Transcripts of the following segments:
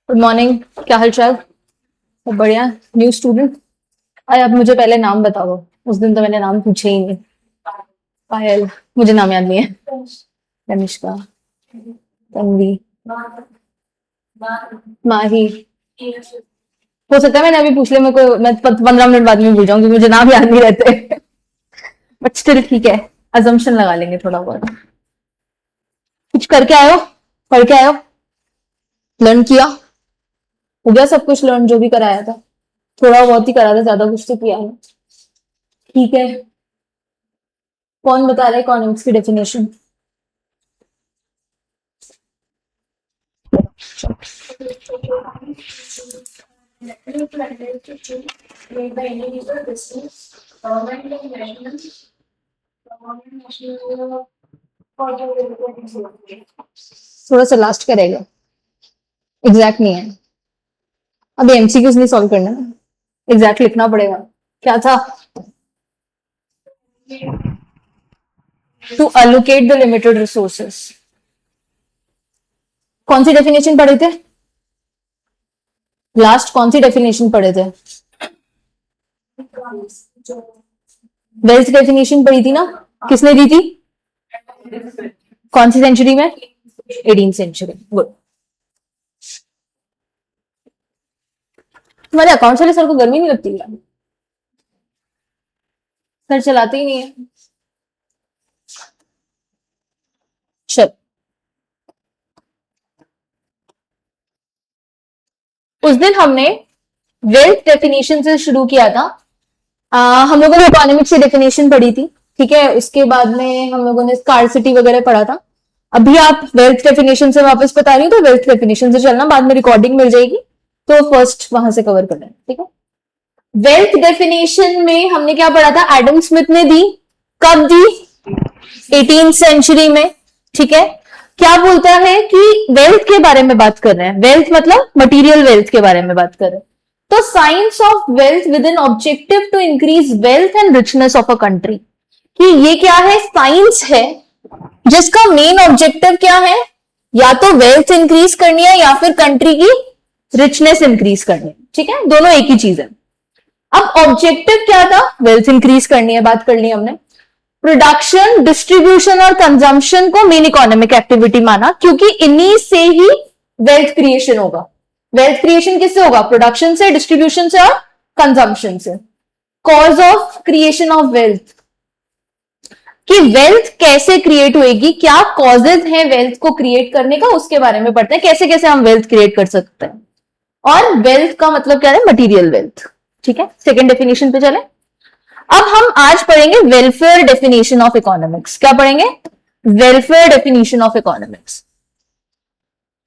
Good morning. क्या हाल चाल? सब बढ़िया। New student. अरे आप मुझे पहले नाम बताओ। उस दिन तो मैंने नाम पूछे ही नहीं। पायल। मुझे नाम याद नहीं है। तनिष्का। तन्वी। माही। हो सकता है मैंने अभी पूछ लिया, मेरे को मैं 15 मिनट बाद में भूल जाऊंगी, मुझे नाम याद नहीं रहते। बट स्टिल ठीक है। अजम्पशन लगा लेंगे थोड़ा बहुत। कुछ करके आयो? पढ़ के आयो? लर्न किया? हो गया सब कुछ लर्न जो भी कराया था? थोड़ा बहुत ही करा था, ज्यादा कुछ तो किया नहीं। ठीक है। कौन बता रहा है इकोनॉमिक्स की डेफिनेशन? थोड़ा सा लास्ट करेगा। एग्जैक्ट नहीं है। अभी एमसीक्यूज नहीं सॉल्व करना है, एग्जैक्ट लिखना पड़ेगा। क्या था? To allocate the limited resources. कौन सी डेफिनेशन पढ़े थे लास्ट? कौन सी डेफिनेशन पढ़े थे? वेल्थ डेफिनेशन पढ़ी थी ना? किसने दी थी? कौन सी सेंचुरी में? 18th century. गुड। तुम्हारे अकाउंट्स वाले सर को गर्मी नहीं लगती क्या? सर चलाते ही नहीं है। चल, उस दिन हमने वेल्थ डेफिनेशन से शुरू किया था। हम लोगों ने इकोनॉमिक्स की डेफिनेशन पढ़ी थी, ठीक है। उसके बाद में हम लोगों ने स्कार्सिटी वगैरह पढ़ा था। अभी आप वेल्थ डेफिनेशन से वापस बता रही हूँ, तो वेल्थ डेफिनेशन से चलना, बाद में रिकॉर्डिंग मिल जाएगी, तो फर्स्ट वहां से कवर कर लेना, ठीक है। वेल्थ डेफिनेशन में हमने क्या पढ़ा था? एडम स्मिथ ने दी। कब दी? 18th सेंचुरी में, ठीक है। क्या बोलता है कि वेल्थ के बारे में बात कर रहे हैं, वेल्थ मतलब मटेरियल वेल्थ के बारे में बात कर रहे हैं। तो science of wealth with an objective to increase wealth and richness of a country, कि ये क्या है? साइंस है जिसका मेन ऑब्जेक्टिव क्या है? या तो वेल्थ इंक्रीज करनी है या फिर कंट्री की रिचनेस इंक्रीज करनी है, ठीक है। दोनों एक ही चीज है। अब ऑब्जेक्टिव क्या था? वेल्थ इंक्रीज करनी है, बात कर ली हमने। प्रोडक्शन, डिस्ट्रीब्यूशन और कंजम्पशन को मेन इकोनॉमिक एक्टिविटी माना, क्योंकि इन्हीं से ही वेल्थ क्रिएशन होगा। वेल्थ क्रिएशन किससे होगा? प्रोडक्शन से, डिस्ट्रीब्यूशन से और कंजम्पशन से। Cause of creation of wealth, कि वेल्थ कैसे क्रिएट होएगी, क्या कॉजेज हैं वेल्थ को क्रिएट करने का, उसके बारे में पढ़ते हैं। कैसे कैसे हम वेल्थ क्रिएट कर सकते हैं। और वेल्थ का मतलब क्या है? मटीरियल वेल्थ, ठीक है। सेकेंड डेफिनेशन पे चले। अब हम आज पढ़ेंगे वेलफेयर डेफिनेशन ऑफ इकोनॉमिक्स। क्या पढ़ेंगे? Welfare definition of economics.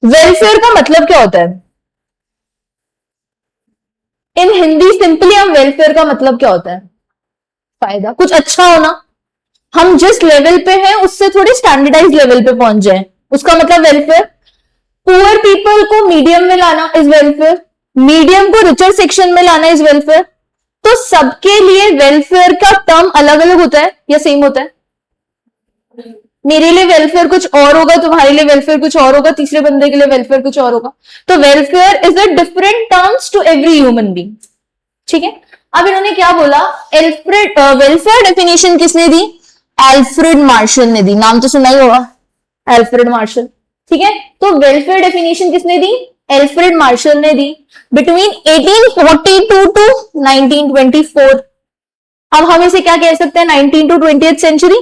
Welfare का मतलब क्या होता है इन हिंदी? सिंपली हम वेलफेयर का मतलब क्या होता है? फायदा, कुछ अच्छा होना। हम जिस लेवल पे हैं उससे थोड़ी स्टैंडर्डाइज लेवल पे पहुंच जाए, उसका मतलब वेलफेयर। पुअर पीपल को मीडियम में लाना इज वेलफेयर, मीडियम को रिचर सेक्शन में लाना इज वेलफेयर। तो सबके लिए वेलफेयर का टर्म अलग अलग होता है या सेम होता है? मेरे लिए वेलफेयर कुछ और होगा, तुम्हारे लिए वेलफेयर कुछ और होगा, तीसरे बंदे के लिए वेलफेयर कुछ और होगा। तो welfare is a different terms to every human being, ठीक है। अब इन्होंने क्या बोला? एल्फ्रेड वेलफेयर डेफिनेशन किसने दी? एल्फ्रेड मार्शल ने दी। नाम तो सुना ही होगा, एल्फ्रेड मार्शल, ठीक है। तो वेलफेयर डेफिनेशन किसने दी? एल्फ्रेड मार्शल ने दी, बिटवीन 1842 टू 1924। अब हम इसे क्या कह सकते हैं? 19 टू 20th सेंचुरी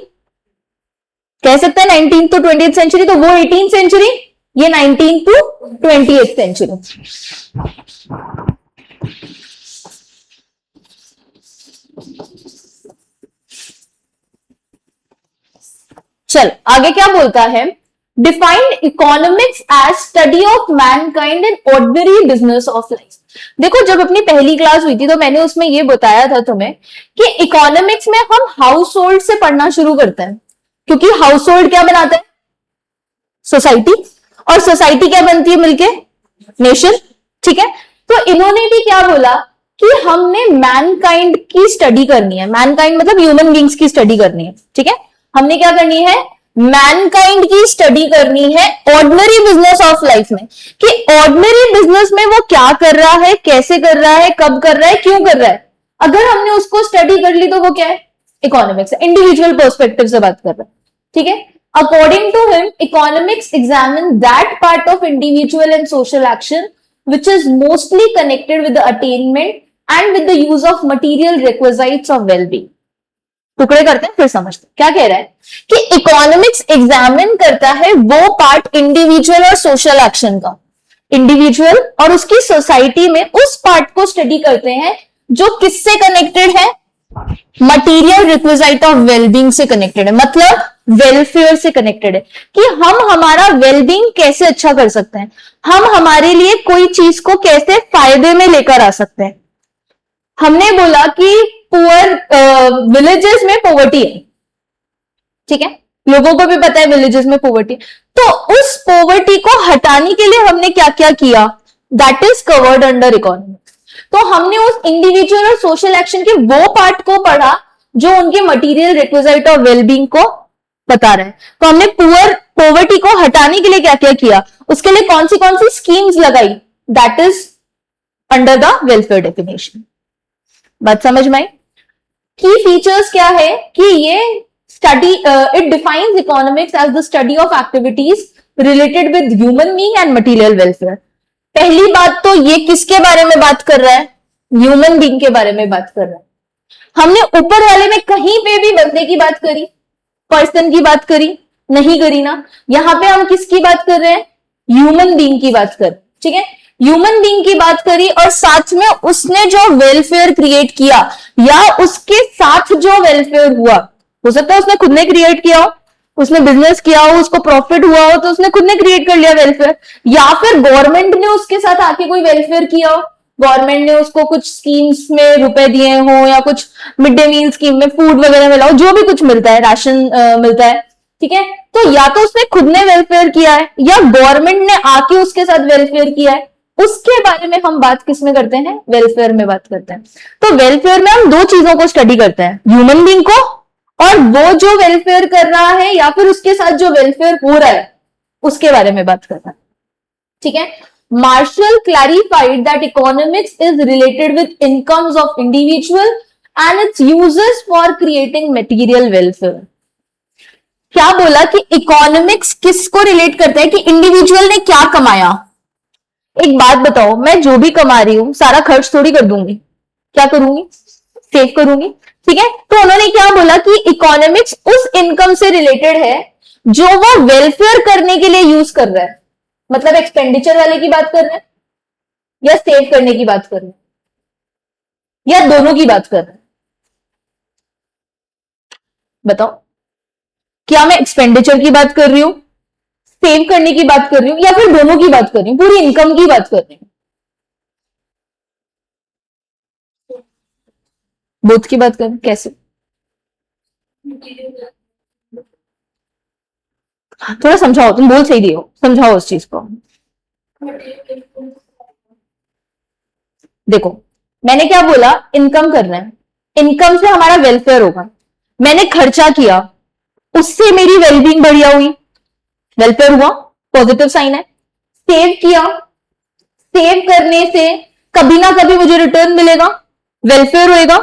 कह सकते हैं। 19 टू 20th सेंचुरी, तो वो 18th सेंचुरी, ये 19 टू 20th सेंचुरी। चल आगे क्या बोलता है? Defined economics as study of mankind in ordinary business of life. देखो, जब अपनी पहली क्लास हुई थी तो मैंने उसमें ये बताया था तुम्हें कि इकोनॉमिक्स में हम हाउस होल्ड से पढ़ना शुरू करते हैं, क्योंकि हाउस होल्ड क्या बनाता है? सोसाइटी। और सोसाइटी क्या बनती है मिलके? नेशन, ठीक है। तो इन्होंने भी क्या बोला कि हमने मैनकाइंड की स्टडी करनी है। मैनकाइंड मतलब ह्यूमन बींग्स की स्टडी करनी है, ठीक है। हमने क्या करनी है? मैनकाइंड की स्टडी करनी है ऑर्डिनरी बिजनेस ऑफ लाइफ में, कि ऑर्डिनरी बिजनेस में वो क्या कर रहा है, कैसे कर रहा है, कब कर रहा है, क्यों कर रहा है। अगर हमने उसको स्टडी कर ली तो वो क्या है, इकोनॉमिक्स है, इंडिविजुअल पर्सपेक्टिव से बात कर रहा है, ठीक है। According to him, economics examine that part of individual and social action which is mostly connected with the attainment and with the use of material requisites of well-being. टुकड़े करते हैं फिर समझते हैं क्या कह रहा है, कि इकोनॉमिक्स एग्जामिन करता है वो पार्ट इंडिविजुअल और सोशल एक्शन का, इंडिविजुअल और उसकी सोसाइटी में उस पार्ट को स्टडी करते हैं जो किससे कनेक्टेड है, मटीरियल रिक्विजिट ऑफ वेलबींग से कनेक्टेड है, मतलब वेलफेयर से कनेक्टेड है, कि हम हमारा वेलबींग कैसे अच्छा कर सकते हैं, हम हमारे लिए कोई चीज को कैसे फायदे में लेकर आ सकते हैं। हमने बोला कि पुअर विलेजेस में पॉवर्टी है, ठीक है, लोगों को भी पता है विलेजेस में पॉवर्टी, तो उस पॉवर्टी को हटाने के लिए हमने क्या क्या किया, that is covered under economics. तो हमने उस इंडिविजुअल और सोशल एक्शन के वो पार्ट को पढ़ा जो उनके मटीरियल रिक्विजिट ऑफ वेलबींग को बता रहे हैं। तो हमने पॉवर्टी को हटाने के लिए क्या क्या किया, उसके लिए कौन सी स्कीम्स लगाई, that is under the welfare definition. बात समझ में आई। की फीचर्स क्या है कि ये study it defines economics as the study of activities related with human being and material welfare. पहली बात तो ये किसके बारे में बात कर रहा है, ह्यूमन बीइंग के बारे में बात कर रहा है। हमने ऊपर वाले में कहीं पे भी बंदे की बात करी, पर्सन की बात करी नहीं करी ना, यहां पे हम किसकी बात कर रहे हैं, ह्यूमन बीइंग की बात कर रहे हैं, ठीक है। ह्यूमन बीइंग की बात करी और साथ में उसने जो वेलफेयर क्रिएट किया या उसके साथ जो वेलफेयर हुआ, हो सकता है उसने खुद ने क्रिएट किया हो, उसने बिजनेस किया हो, उसको प्रॉफिट हुआ हो तो उसने खुद ने क्रिएट कर लिया वेलफेयर, या फिर गवर्नमेंट ने उसके साथ आके कोई वेलफेयर किया हो, गवर्नमेंट ने उसको कुछ स्कीम्स में रुपए दिए हो या कुछ मिड डे मील स्कीम में फूड वगैरह मिला हो, जो भी कुछ मिलता है, राशन मिलता है, ठीक है। तो या तो उसने खुद ने वेलफेयर किया है या गवर्नमेंट ने आके उसके साथ वेलफेयर किया है, उसके बारे में हम बात किसमें करते हैं, वेलफेयर में बात करते हैं। तो वेलफेयर में हम दो चीजों को स्टडी करते हैं, ह्यूमन बीइंग को और वो जो वेलफेयर कर रहा है या फिर उसके साथ जो वेलफेयर हो रहा है उसके बारे में बात करता है, ठीक है। Marshall clarified that economics is related with incomes of individual and its uses for creating material welfare. क्या बोला कि इकोनॉमिक्स किसको रिलेट करता है, कि इंडिविजुअल ने क्या कमाया। एक बात बताओ, मैं जो भी कमा रही हूं सारा खर्च थोड़ी कर दूंगी, क्या करूंगी, सेव करूंगी, ठीक है। तो उन्होंने क्या बोला कि इकोनॉमिक्स उस इनकम से रिलेटेड है जो वो वेलफेयर करने के लिए यूज कर रहा है, मतलब एक्सपेंडिचर वाले की बात कर रहे हैं या सेव करने की बात कर रहे हैं या दोनों की बात कर रहे हैं, बताओ। क्या मैं एक्सपेंडिचर की बात कर रही हूं, सेव करने की बात कर रही हूं या फिर दोनों की बात कर रही हूं, पूरी इनकम की बात कर रही हूं, बोथ की बात कर रही हूं, कैसे, थोड़ा समझाओ, तुम बोल सही रही हो, समझाओ उस चीज को। देखो मैंने क्या बोला, इनकम कर रहे हैं, इनकम से हमारा वेलफेयर होगा, मैंने खर्चा किया उससे मेरी वेलबींग बढ़िया हुई, वेलफेयर हुआ, पॉजिटिव साइन है। सेव किया, सेव करने से कभी ना कभी मुझे रिटर्न मिलेगा, वेलफेयर होएगा,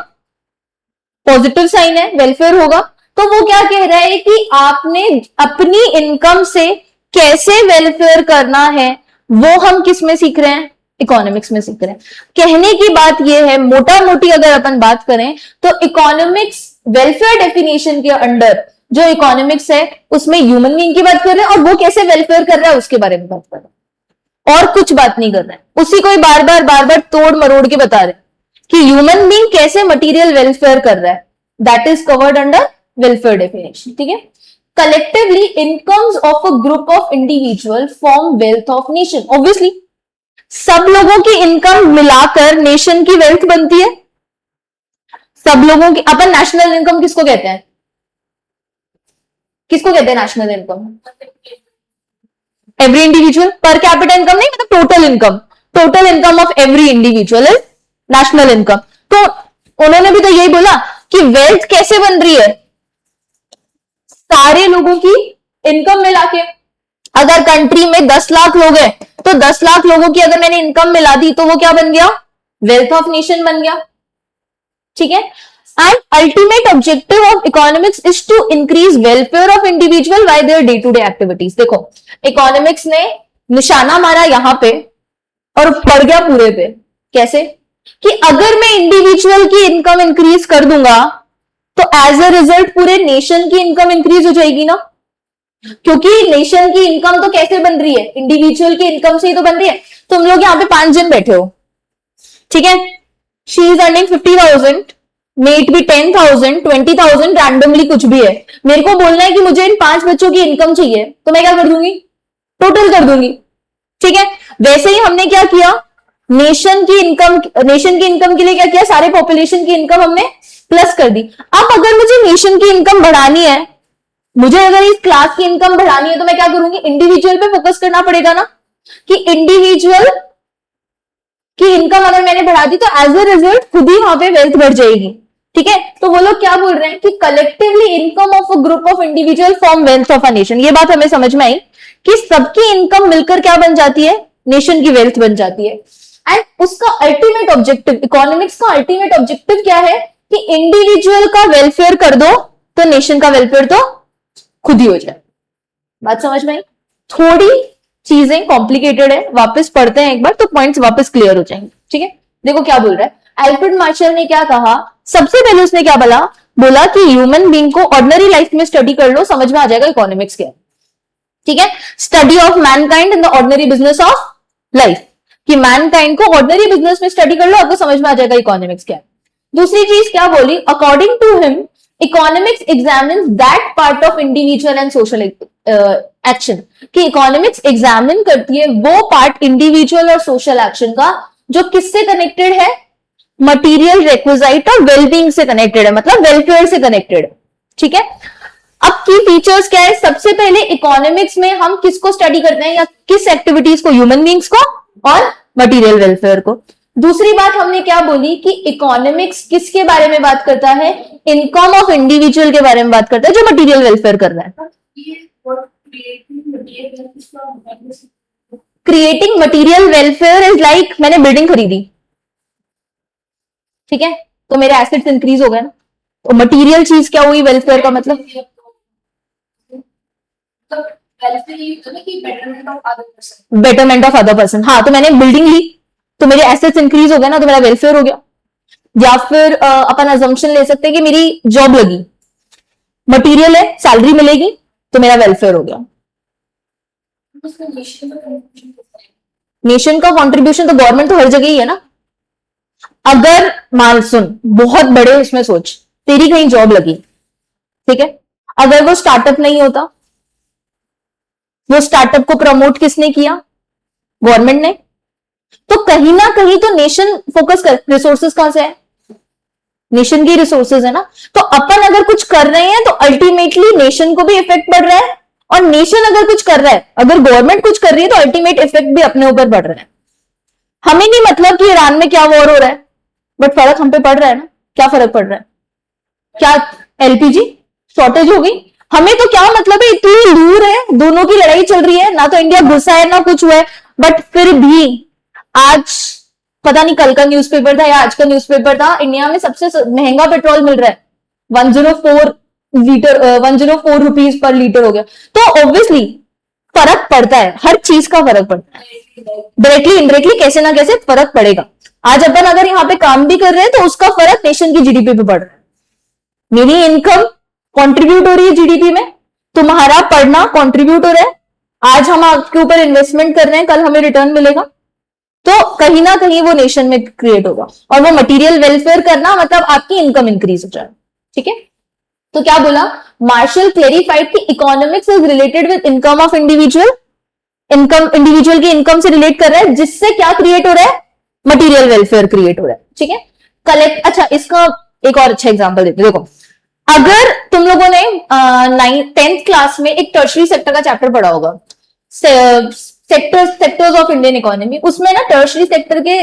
पॉजिटिव साइन है, वेलफेयर होगा। तो वो क्या कह रहा है कि आपने अपनी इनकम से कैसे वेलफेयर करना है वो हम किस में सीख रहे हैं, इकोनॉमिक्स में सीख रहे हैं। कहने की बात यह है, मोटा मोटी अगर अपन बात करें तो इकोनॉमिक्स वेलफेयर डेफिनेशन के अंडर जो इकोनॉमिक्स है उसमें ह्यूमन बीइंग की बात कर रहे हैं और वो कैसे वेलफेयर कर रहा है उसके बारे में बात कर रहे हैं, और कुछ बात नहीं कर रहे हैं। उसी को बार बार तोड़ मरोड़ के बता रहे हैं कि ह्यूमन बीइंग कैसे मटीरियल वेलफेयर कर रहा है, that is covered under welfare definition, ठीक है। Collectively incomes of a group of individual form wealth of nation. Obviously सब लोगों की इनकम मिलाकर नेशन की वेल्थ बनती है, सब लोगों की। अपन नेशनल इनकम किसको कहते हैं, किसको कहते हैं national income, every individual, per capita income नहीं, मतलब total income, total income of every individual is national income. तो उन्होंने भी तो यही बोला कि वेल्थ कैसे बन रही है, सारे लोगों की इनकम मिला के, अगर कंट्री में 10 लाख लोग हैं तो 10 लाख लोगों की अगर मैंने इनकम मिला दी तो वो क्या बन गया, वेल्थ ऑफ नेशन बन गया। ठीक है, and ultimate objective of economics is to increase welfare of individual by their day to day activities. देखो इकोनॉमिक्स ने निशाना मारा यहां पे और पड़ गया पूरे पे। कैसे कि अगर मैं इंडिविजुअल की इनकम इंक्रीज कर दूंगा तो एज अ रिजल्ट पूरे नेशन की इनकम इंक्रीज हो जाएगी ना, क्योंकि नेशन की इनकम तो कैसे बन रही है, इंडिविजुअल की इनकम से ही तो बन रही है। तुम लोग यहाँ पे 5 जन बैठे हो, ठीक है, she is earning 50,000, may it be 10,000, 20,000, randomly कुछ भी है। मेरे को बोलना है कि मुझे इन 5 बच्चों की इनकम चाहिए, तो मैं क्या कर दूंगी, टोटल कर दूंगी। ठीक है, वैसे ही हमने क्या किया, नेशन की इनकम के लिए क्या किया, सारे पॉपुलेशन की इनकम हमने प्लस कर दी। अब अगर मुझे नेशन की इनकम बढ़ानी है, मुझे अगर इस क्लास की इनकम बढ़ानी है, तो मैं क्या करूंगी, इंडिविजुअल पे फोकस करना पड़ेगा ना, कि इंडिविजुअल की इनकम अगर मैंने बढ़ा दी तो एज अ रिजल्ट खुद ही वहां पे वेल्थ बढ़ जाएगी। ठीक है, तो वो लोग क्या बोल रहे हैं कि collectively income of a group of individual form wealth of a nation. ये बात हमें समझ में आई कि सबकी इनकम मिलकर क्या बन जाती है, नेशन की वेल्थ बन जाती है। एंड उसका अल्टीमेट ऑब्जेक्टिव, इकोनॉमिक्स का अल्टीमेट ऑब्जेक्टिव क्या है कि इंडिविजुअल का वेलफेयर कर दो तो नेशन का वेलफेयर तो खुद ही हो जाए। बात समझ में आई? थोड़ी चीजें कॉम्प्लिकेटेड है, वापस पढ़ते हैं एक बार तो पॉइंट्स वापस क्लियर हो जाएंगे। ठीक है, देखो क्या बोल रहा है एल्फ्रेड मार्शल ने, क्या कहा सबसे पहले उसने क्या बोला कि ह्यूमन बीइंग को ऑर्डिनरी लाइफ में स्टडी कर लो, समझ में आ जाएगा इकोनॉमिक्स क्या है। ठीक है, study of mankind in the ordinary business of life, कि मैनकाइंड को ऑर्डिनरी बिजनेस में स्टडी कर लो, आपको समझ में आ जाएगा इकोनॉमिक्स क्या है। दूसरी चीज क्या बोली, according to him economics examines that part of individual and social action, कि इकोनॉमिक्स एग्जामिन करती है वो पार्ट इंडिविजुअल और सोशल एक्शन का जो किससे कनेक्टेड है, मटीरियल रिक्विजिट और वेलबींग से कनेक्टेड है, मतलब वेलफेयर से कनेक्टेड है। ठीक है, अब की फीचर्स क्या है, सबसे पहले इकोनॉमिक्स में हम किसको स्टडी करते हैं या किस एक्टिविटीज को, ह्यूमन बींग्स को और मटीरियल वेलफेयर को। दूसरी बात हमने क्या बोली कि इकोनॉमिक्स किसके बारे में बात करता है, इनकम ऑफ इंडिविजुअल के बारे में बात करता है जो मटीरियल वेलफेयर कर रहा है। Creating material welfare is like मैंने बिल्डिंग खरीदी, ठीक है, तो मेरे एसेट्स इंक्रीज हो गए ना, तो मटीरियल चीज क्या हुई, वेलफेयर का मतलब बेटरमेंट ऑफ अदर पर्सन। हाँ, तो मैंने बिल्डिंग ली तो मेरे एसेट्स इंक्रीज हो गए ना, तो मेरा वेलफेयर हो गया। या फिर अपन अजम्पशन ले सकते हैं कि मेरी जॉब लगी, मटीरियल है, सैलरी मिलेगी, तो मेरा वेलफेयर हो गया। नेशन का कंट्रीब्यूशन तो गवर्नमेंट तो हर जगह ही है ना। अगर मान सुन, बहुत बड़े उसमें सोच, तेरी कहीं जॉब लगी, ठीक है, अगर वो स्टार्टअप नहीं होता, वो स्टार्टअप को प्रमोट किसने किया, गवर्नमेंट ने, तो कहीं ना कहीं तो नेशन फोकस कर, रिसोर्सेज कहां से है, नेशन की रिसोर्सेज है ना। तो अपन अगर कुछ कर रहे हैं तो अल्टीमेटली नेशन को भी इफेक्ट पड़ रहा है, और नेशन अगर कुछ कर रहा है, अगर गवर्नमेंट कुछ कर रही है तो अल्टीमेट इफेक्ट भी अपने ऊपर पड़ रहा है। हमें नहीं मतलब कि ईरान में क्या वॉर हो रहा है, बट फर्क हम पे पड़ रहा है ना। क्या फर्क पड़ रहा है, क्या एलपीजी शॉर्टेज हो गई, हमें तो क्या मतलब है, इतनी दूर है, दोनों की लड़ाई चल रही है ना, तो इंडिया घुसा है ना कुछ हुआ है, बट फिर भी आज पता नहीं कल का न्यूज़पेपर था या आज का न्यूज़पेपर था, इंडिया में सबसे महंगा पेट्रोल मिल रहा है, 104 रुपीज पर लीटर हो गया। तो ऑब्वियसली फर्क पड़ता है, हर चीज का फर्क पड़ता है, डायरेक्टली इनडायरेक्टली कैसे ना कैसे फर्क पड़ेगा। आज अपन अगर यहाँ पे काम भी कर रहे हैं तो उसका फर्क नेशन की जीडीपी पे पड़ रहा है। मेरी इनकम कंट्रीब्यूट हो रही है जीडीपी में, तुम्हारा पढ़ना कंट्रीब्यूट हो रहा है, आज हम आपके ऊपर इन्वेस्टमेंट कर रहे हैं, कल हमें रिटर्न मिलेगा, तो कहीं ना कहीं वो नेशन में क्रिएट होगा। और वो मटेरियल वेलफेयर करना मतलब आपकी इनकम इंक्रीज हो जाए। ठीक है, तो क्या बोला, मार्शल क्लेरिफाइड कि economics is related with income of individual, income individual की इनकम से रिलेट कर रहा है, जिससे क्या क्रिएट हो रहा है, मटेरियल वेलफेयर क्रिएट हो रहा है। ठीक है, कलेक्ट, अच्छा इसका एक और अच्छा एग्जांपल देते हैं। देखो, अगर तुम लोगों ने 10th क्लास में एक टर्शरी सेक्टर का चैप्टर पढ़ा होगा, सेक्टर्स ऑफ इंडियन इकोनॉमी, उसमें ना टर्शरी सेक्टर के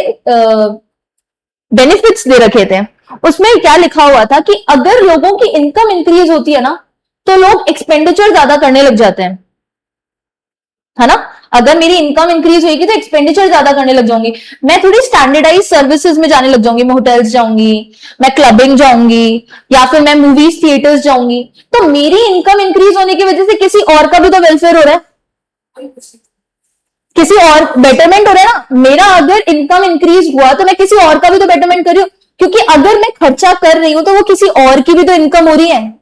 बेनिफिट्स दे रखे थे। उसमें क्या लिखा हुआ था कि अगर लोगों की इनकम इंक्रीज होती है ना, तो लोग एक्सपेंडिचर ज्यादा करने लग जाते हैं, है ना। अगर मेरी इनकम इंक्रीज होगी तो एक्सपेंडिचर ज्यादा करने लग जाऊंगी, मैं थोड़ी स्टैंडर्डाइज सर्विसेज में जाने लग जाऊंगी, मैं होटल्स जाऊंगी, मैं क्लबिंग जाऊंगी, या फिर मैं मूवीज थिएटर्स जाऊंगी। तो मेरी इनकम इंक्रीज होने की वजह से किसी और का भी तो वेलफेयर हो रहा है, किसी और बेटरमेंट हो रहा है ना। मेरा अगर इनकम इंक्रीज हुआ तो मैं किसी और का भी तो बेटरमेंट कर रही हूँ, क्योंकि अगर मैं खर्चा कर रही हूं तो वो किसी और की भी तो इनकम हो रही है,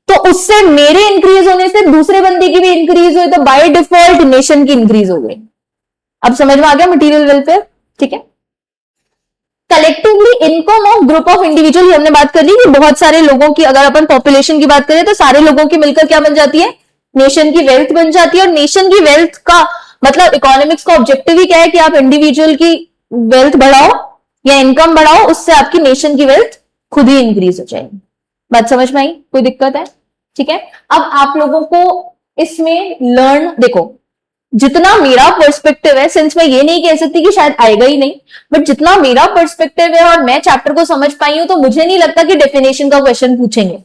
तो उससे मेरे इंक्रीज होने से दूसरे बंदे की भी इंक्रीज हुई, तो बाय डिफॉल्ट नेशन की इंक्रीज हो गई। अब समझ में आ गया मटेरियल वेलफेयर, ठीक है। Collectively income of group of individual, हमने बात कर ली कि बहुत सारे लोगों की, अगर अपन पॉपुलेशन की बात करें तो सारे लोगों की मिलकर क्या बन जाती है, नेशन की वेल्थ बन जाती है। और नेशन की वेल्थ का मतलब इकोनॉमिक्स का ऑब्जेक्टिव ही क्या है कि आप इंडिविजुअल की वेल्थ बढ़ाओ या इनकम बढ़ाओ, उससे आपकी नेशन की वेल्थ खुद ही इंक्रीज हो जाएगी। बात समझ में आई, कोई दिक्कत है, ठीक है। अब आप लोगों को इसमें लर्न, देखो जितना मेरा पर्सपेक्टिव है, सिंस मैं ये नहीं कह सकती कि शायद आएगा ही नहीं, बट जितना मेरा पर्सपेक्टिव है और मैं चैप्टर को समझ पाई हूं, तो मुझे नहीं लगता कि डेफिनेशन का क्वेश्चन पूछेंगे,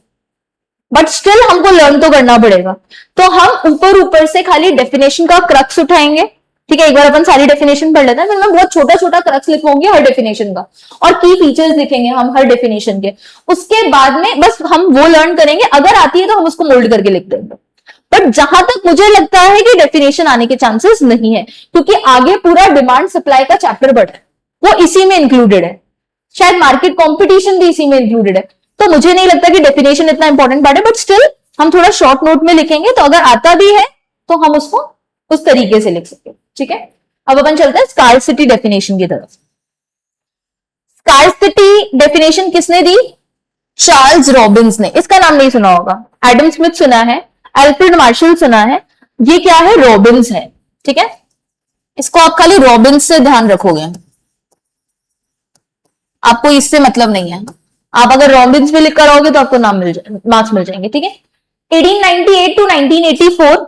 बट स्टिल हमको लर्न तो करना पड़ेगा। तो हम ऊपर ऊपर से खाली डेफिनेशन का क्रक्स उठाएंगे, ठीक है। एक बार अपन सारी डेफिनेशन पढ़ लेते हैं, फिर मैं बहुत छोटा छोटा क्रक्स लिखवाऊंगी हर डेफिनेशन का, और की फीचर्स लिखेंगे हम हर डेफिनेशन के। उसके बाद में बस हम वो लर्न करेंगे, अगर आती है तो हम उसको मोल्ड करके लिख देंगे। बट जहां तक मुझे लगता है कि डेफिनेशन आने के चांसेस नहीं है, क्योंकि आगे पूरा डिमांड सप्लाई का चैप्टर बढ़ा है, वो इसी में इंक्लूडेड है, शायद मार्केट कंपटीशन भी इसी में इंक्लूडेड है। तो मुझे नहीं लगता कि डेफिनेशन इतना इंपॉर्टेंट पार्ट है, बट स्टिल हम थोड़ा शॉर्ट नोट में लिखेंगे, तो अगर आता भी है तो हम उसको उस तरीके से लिख सकते हैं, ठीक है। अब अपन चलते हैं स्कार्सिटी डेफिनेशन की तरफ। स्कार्सिटी डेफिनेशन किसने दी, चार्ल्स रॉबिन्स ने। इसका नाम नहीं सुना होगा, एडम स्मिथ सुना है, अल्फ्रेड मार्शल सुना है, ये क्या है, रॉबिन्स है, ठीक है। इसको आप खाली रॉबिन्स से ध्यान रखोगे, आपको इससे मतलब नहीं है। आप अगर रॉबिन्स में लिख कर आओगे तो आपको नाम मिल जाए, मार्क्स मिल जाएंगे, ठीक है। 1898 टू 1984,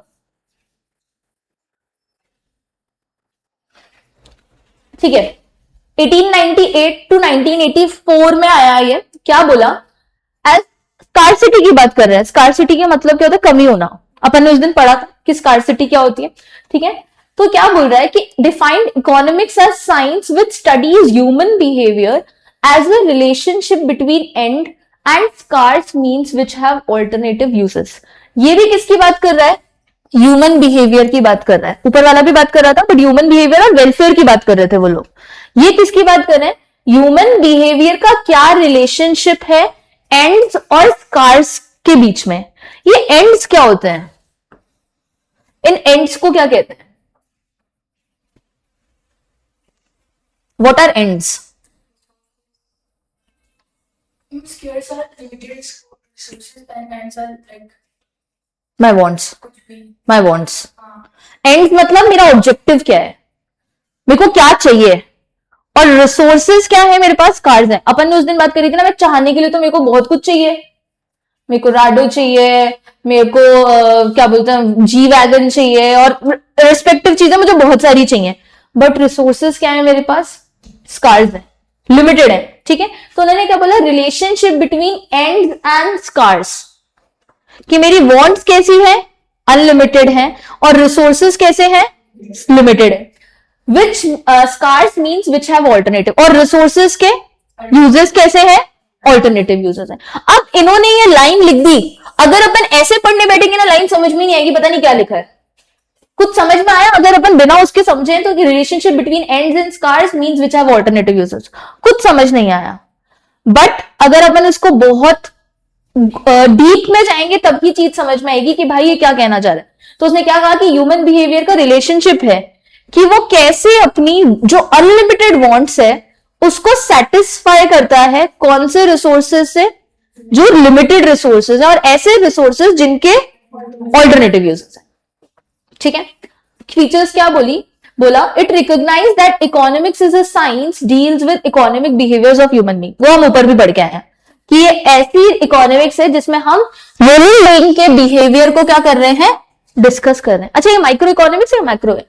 ठीक है। 1898 टू 1984 में आया, ये क्या बोला, एज स्कार्सिटी की बात कर रहे हैं। स्कार्सिटी का मतलब क्या होता है, कमी होना। अपन ने उस दिन पढ़ा था कि स्कार्सिटी क्या होती है, ठीक है। तो क्या बोल रहा है कि defined economics as science which studies human behaviour as a relationship between end and scarce means which have alternative uses. ये भी किसकी बात कर रहा है, ह्यूमन बिहेवियर की बात कर रहा है। ऊपर वाला भी बात कर रहा था, बट ह्यूमन बिहेवियर और वेलफेयर की बात कर रहे थे वो लोग। ये किसकी बात कर रहे हैं, ह्यूमन बिहेवियर का क्या रिलेशनशिप है एंड्स और स्कार्स के बीच में। ये एंड्स क्या होते हैं, इन एंड्स को क्या कहते हैं, what are ends. Scares are limited resources and ends are like my wants, कुछ भी। माई वॉन्ट्स। हाँ, एंड्स मतलब मेरा ऑब्जेक्टिव क्या है, मेरे को क्या चाहिए, और रिसोर्सेज क्या है, मेरे पास कार्स है। अपन ने उस दिन बात करी थी ना, मैं चाहने के लिए तो मेरे को बहुत कुछ चाहिए, मेरे को राडो चाहिए, मेरे को क्या बोलते हैं जी वैगन चाहिए, और रिस्पेक्टिव चीजें मुझे बहुत सारी चाहिए, बट रिसोर्सेज क्या है मेरे पास, स्कार्स है, लिमिटेड है, ठीक है। तो उन्होंने क्या बोला, relationship between end and scarce, कि मेरी वॉन्ट्स कैसी है, अनलिमिटेड है, और रिसोर्सेज कैसे हैं, लिमिटेड है। Which scarce means which have alternative, और रिसोर्सेज के यूजेस कैसे हैं, ऑल्टरनेटिव यूजेस हैं। अब इन्होंने ये लाइन लिख दी, अगर अपन ऐसे पढ़ने बैठेंगे ना, लाइन समझ में नहीं आएगी, पता नहीं क्या लिखा है। कुछ समझ में आया अगर अपन बिना उसके समझे, तो relationship between ends and scarce means which have alternative uses, कुछ समझ नहीं आया। बट अगर अपन इसको बहुत डीप में जाएंगे तब ही चीज समझ में आएगी कि भाई ये क्या कहना चाह रहा है। तो उसने क्या कहा कि ह्यूमन बिहेवियर का रिलेशनशिप है कि वो कैसे अपनी जो अनलिमिटेड वांट्स है उसको सेटिस्फाई करता है, कौन से रिसोर्सेज से, जो लिमिटेड रिसोर्सेज है, और ऐसे रिसोर्सेज जिनके ऑल्टरनेटिव यूजेस है, ठीक है। फीचर्स क्या बोली, बोला it recognise that economics is a science deals with economic behaviours of human being. वो हम ऊपर भी पढ़ के आए हैं कि ये ऐसी इकोनॉमिक्स है जिसमें हम ह्यूमन बीइंग के बिहेवियर को क्या कर रहे हैं, डिस्कस कर रहे हैं। अच्छा, ये माइक्रो इकोनॉमिक्स है, मैक्रो है,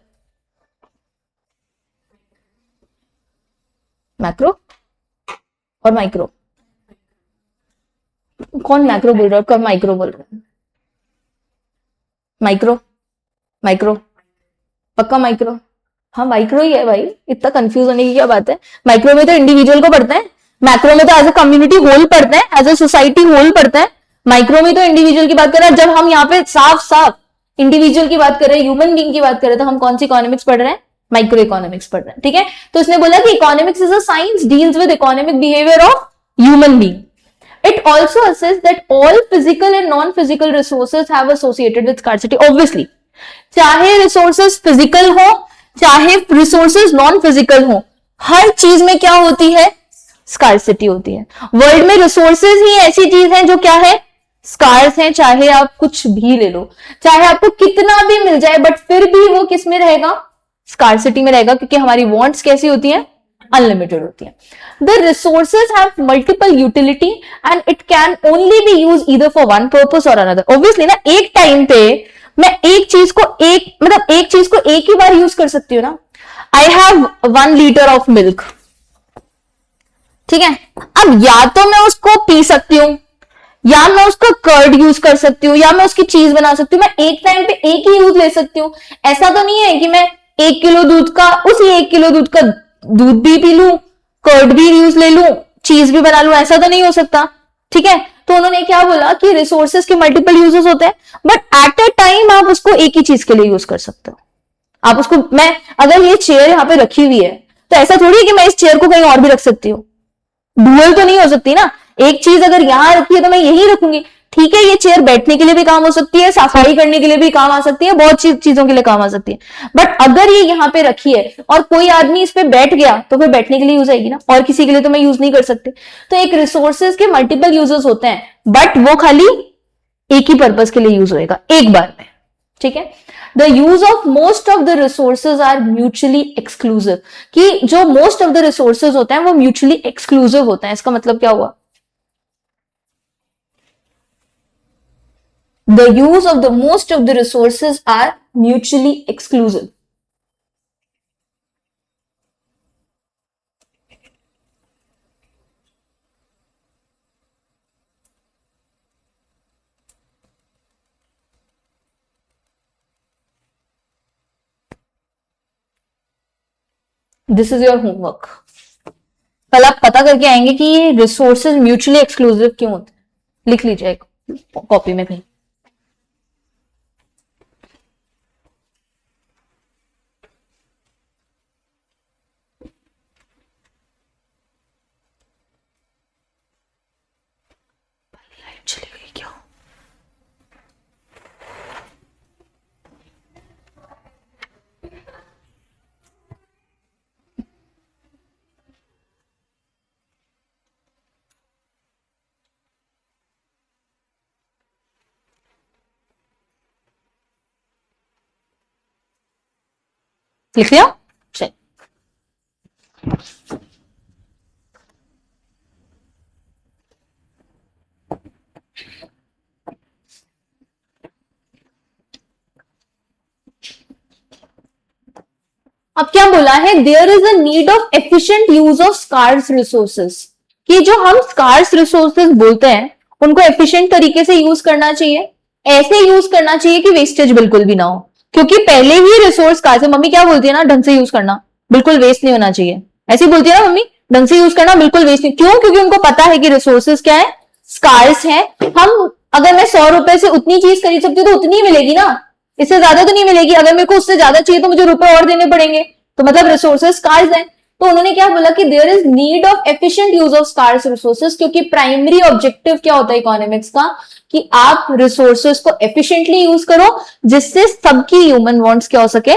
मैक्रो और माइक्रो, कौन मैक्रो बोल रहा है, कौन माइक्रो बोल रहा है? माइक्रो, माइक्रो, पक्का माइक्रो? हाँ माइक्रो ही है भाई, इतना कंफ्यूज होने की क्या बात है। माइक्रो में तो इंडिविजुअल को पढ़ते हैं, मैक्रो में तो एज अ कम्युनिटी होल पढ़ते हैं, एज अ सोसाइटी होल पढ़ते हैं। माइक्रो में तो इंडिविजुअल की बात कर रहे हैं। जब हम यहाँ पे साफ साफ इंडिविजुअल की बात कर रहे हैं, ह्यूमन बीइंग की बात कर रहे हैं, तो हम कौन सी इकोनॉमिक्स पढ़ रहे हैं? माइक्रो इकोनॉमिक्स पढ़ रहे हैं, ठीक है। तो उसने बोला कि economics is a science deals with economic behaviour of human being. It also assesses that all physical and non-physical resources have associated with scarcity. Obviously, चाहे resources physical हो, चाहे resources non-physical हो, हर चीज में क्या होती है? scarcity होती है. वर्ल्ड में resources ही ऐसी चीज है जो क्या है? स्कार्स है. चाहे आप कुछ भी ले लो, चाहे आपको कितना भी मिल जाए, बट फिर भी वो किस में रहेगा? स्कार्सिटी में रहेगा, क्योंकि हमारी वॉन्ट्स कैसी होती हैं? अनलिमिटेड होती है. The resources have multiple utility and it can only be used either for one purpose or another. Obviously ना, एक टाइम पे मैं एक चीज को एक ही बार यूज कर सकती हूँ ना. I have 1 liter of milk, ठीक है. अब या तो मैं उसको पी सकती हूँ, या मैं उसका कर्ड यूज कर सकती हूँ, या मैं उसकी चीज बना सकती हूँ. मैं एक टाइम पे एक ही यूज ले सकती हूँ. ऐसा तो नहीं है कि मैं 1 किलो दूध का, उसी 1 किलो दूध का दूध भी पी लूं, कर्ड भी यूज ले लूं, चीज भी बना लूं. ऐसा तो नहीं हो सकता, ठीक है. तो उन्होंने क्या बोला कि रिसोर्सेज के मल्टीपल यूजेस होते हैं, बट एट अ टाइम आप उसको एक ही चीज के लिए यूज कर सकते हो. आप उसको, मैं अगर ये चेयर यहाँ पे रखी हुई है, तो ऐसा थोड़ी है कि मैं इस चेयर को कहीं और भी रख सकती हूँ. डुअल तो नहीं हो सकती ना. एक चीज अगर यहां रखी है तो मैं यही रखूंगी, ठीक है. ये चेयर बैठने के लिए भी काम हो सकती है, सफाई करने के लिए भी काम आ सकती है, बहुत चीजों के लिए काम आ सकती है. बट अगर ये यहाँ पे रखी है और कोई आदमी इस पे बैठ गया, तो फिर बैठने के लिए यूज आएगी ना, और किसी के लिए तो मैं यूज नहीं कर सकती. तो एक रिसोर्सेज के मल्टीपल यूजेस होते हैं, बट वो खाली एक ही पर्पज के लिए यूज होएगा एक बार में, ठीक है. The use of most of the resources are mutually exclusive, कि जो मोस्ट ऑफ द रिसोर्सेज होते हैं वो म्यूचुअली एक्सक्लूसिव होते हैं. इसका मतलब क्या हुआ? The use of the most of the resources are mutually exclusive. This is your homework. कल आप पता करके आएंगे कि ये रिसोर्सेज म्यूचुअली एक्सक्लूसिव क्यों होते हैं. लिख लीजिए कॉपी में कहीं. चली गई क्या? लिख लिया? चल. अब क्या बोला है? There is a need of efficient use of scarce resources, कि जो हम स्कार्स रिसोर्सेस बोलते हैं उनको एफिशिएंट तरीके से यूज करना चाहिए. ऐसे यूज करना चाहिए कि वेस्टेज बिल्कुल भी ना हो, क्योंकि पहले ही रिसोर्स स्कार्स है. मम्मी क्या बोलती है ना, ढंग से यूज करना, बिल्कुल वेस्ट नहीं होना चाहिए. ऐसी बोलती है ना मम्मी, ढंग से यूज करना, बिल्कुल वेस्ट नहीं. क्यों? क्योंकि उनको पता है कि रिसोर्सेज क्या है? स्कार्स है. हम, अगर मैं 100 रुपए से उतनी चीज खरीद सकती हूँ तो उतनी मिलेगी ना, इससे ज्यादा तो नहीं मिलेगी. अगर मेरे को उससे ज्यादा चाहिए तो मुझे रुपए और देने पड़ेंगे, तो मतलब रिसोर्सेज स्कार्स हैं. तो उन्होंने क्या बोला कि there is need of efficient use of scarce resources, क्योंकि प्राइमरी ऑब्जेक्टिव क्या होता है इकोनॉमिक्स का, कि आप रिसोर्सेज को एफिशिएंटली यूज करो जिससे सबकी ह्यूमन वांट्स क्या हो सके?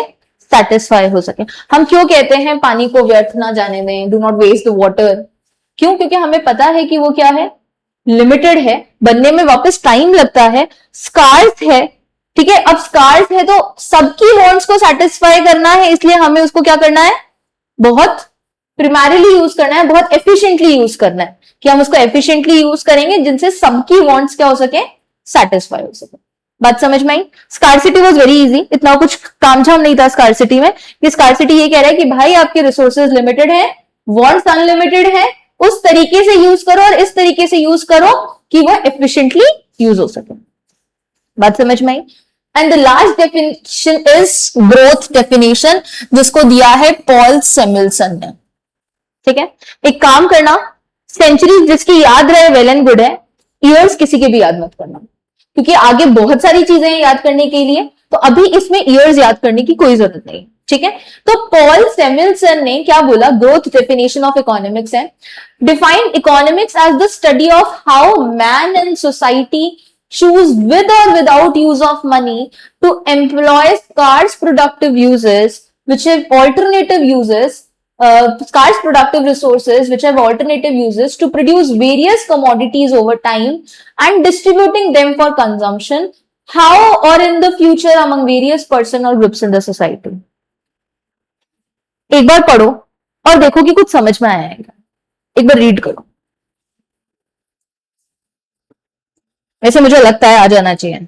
सेटिस्फाई हो सके. हम क्यों कहते हैं पानी को व्यर्थ ना जाने दें, do not waste the water? क्यों? क्योंकि हमें पता है कि वो क्या है? लिमिटेड है, बनने में वापस टाइम लगता है, स्कार्स है, ठीक है. अब स्कार्स है तो सबकी वांट्स को सेटिस्फाई करना है, इसलिए हमें उसको क्या करना है? बहुत प्राइमरीली यूज करना है, बहुत एफिशिएंटली यूज करना है, कि हम उसको एफिशिएंटली यूज करेंगे जिनसे सबकी वांट्स क्या हो सके? सेटिस्फाई हो सके. बात समझ में आई? स्कार्सिटी वाज वेरी इजी, इतना कुछ कामझाम नहीं था स्कार्सिटी में. कि स्कार्सिटी ये कह रहा है कि भाई आपके रिसोर्सेज लिमिटेड है, वांट्स अनलिमिटेड है, उस तरीके से यूज करो और इस तरीके से यूज करो कि वो एफिशिएंटली यूज हो सके। बात समझ में आई? And the last definition is growth definition, जिसको दिया है पॉल सैमुएल्सन ने। ठीक है, एक काम करना, सेंचुरी जिसकी याद रहे वेल एंड गुड है, ईयर्स किसी के भी याद मत करना, क्योंकि आगे बहुत सारी चीजें हैं याद करने के लिए, तो अभी इसमें ईयर्स याद करने की कोई जरूरत नहीं। ठीक है, तो पॉल सैमुएल्सन ने क्या बोला, ग्रोथ डेफिनेशन ऑफ इकोनॉमिक्स है, define economics as the study of how man and society choose with or without use of money to employ scarce productive uses which have alternative uses, scarce productive resources which have alternative uses to produce various commodities over time and distributing them for consumption, how or in the future among various person or groups in the society. एक बार पढ़ो और देखो कि कुछ समझ में आएगा, एक बार रीड करो। वैसे मुझे लगता है आ जाना चाहिए।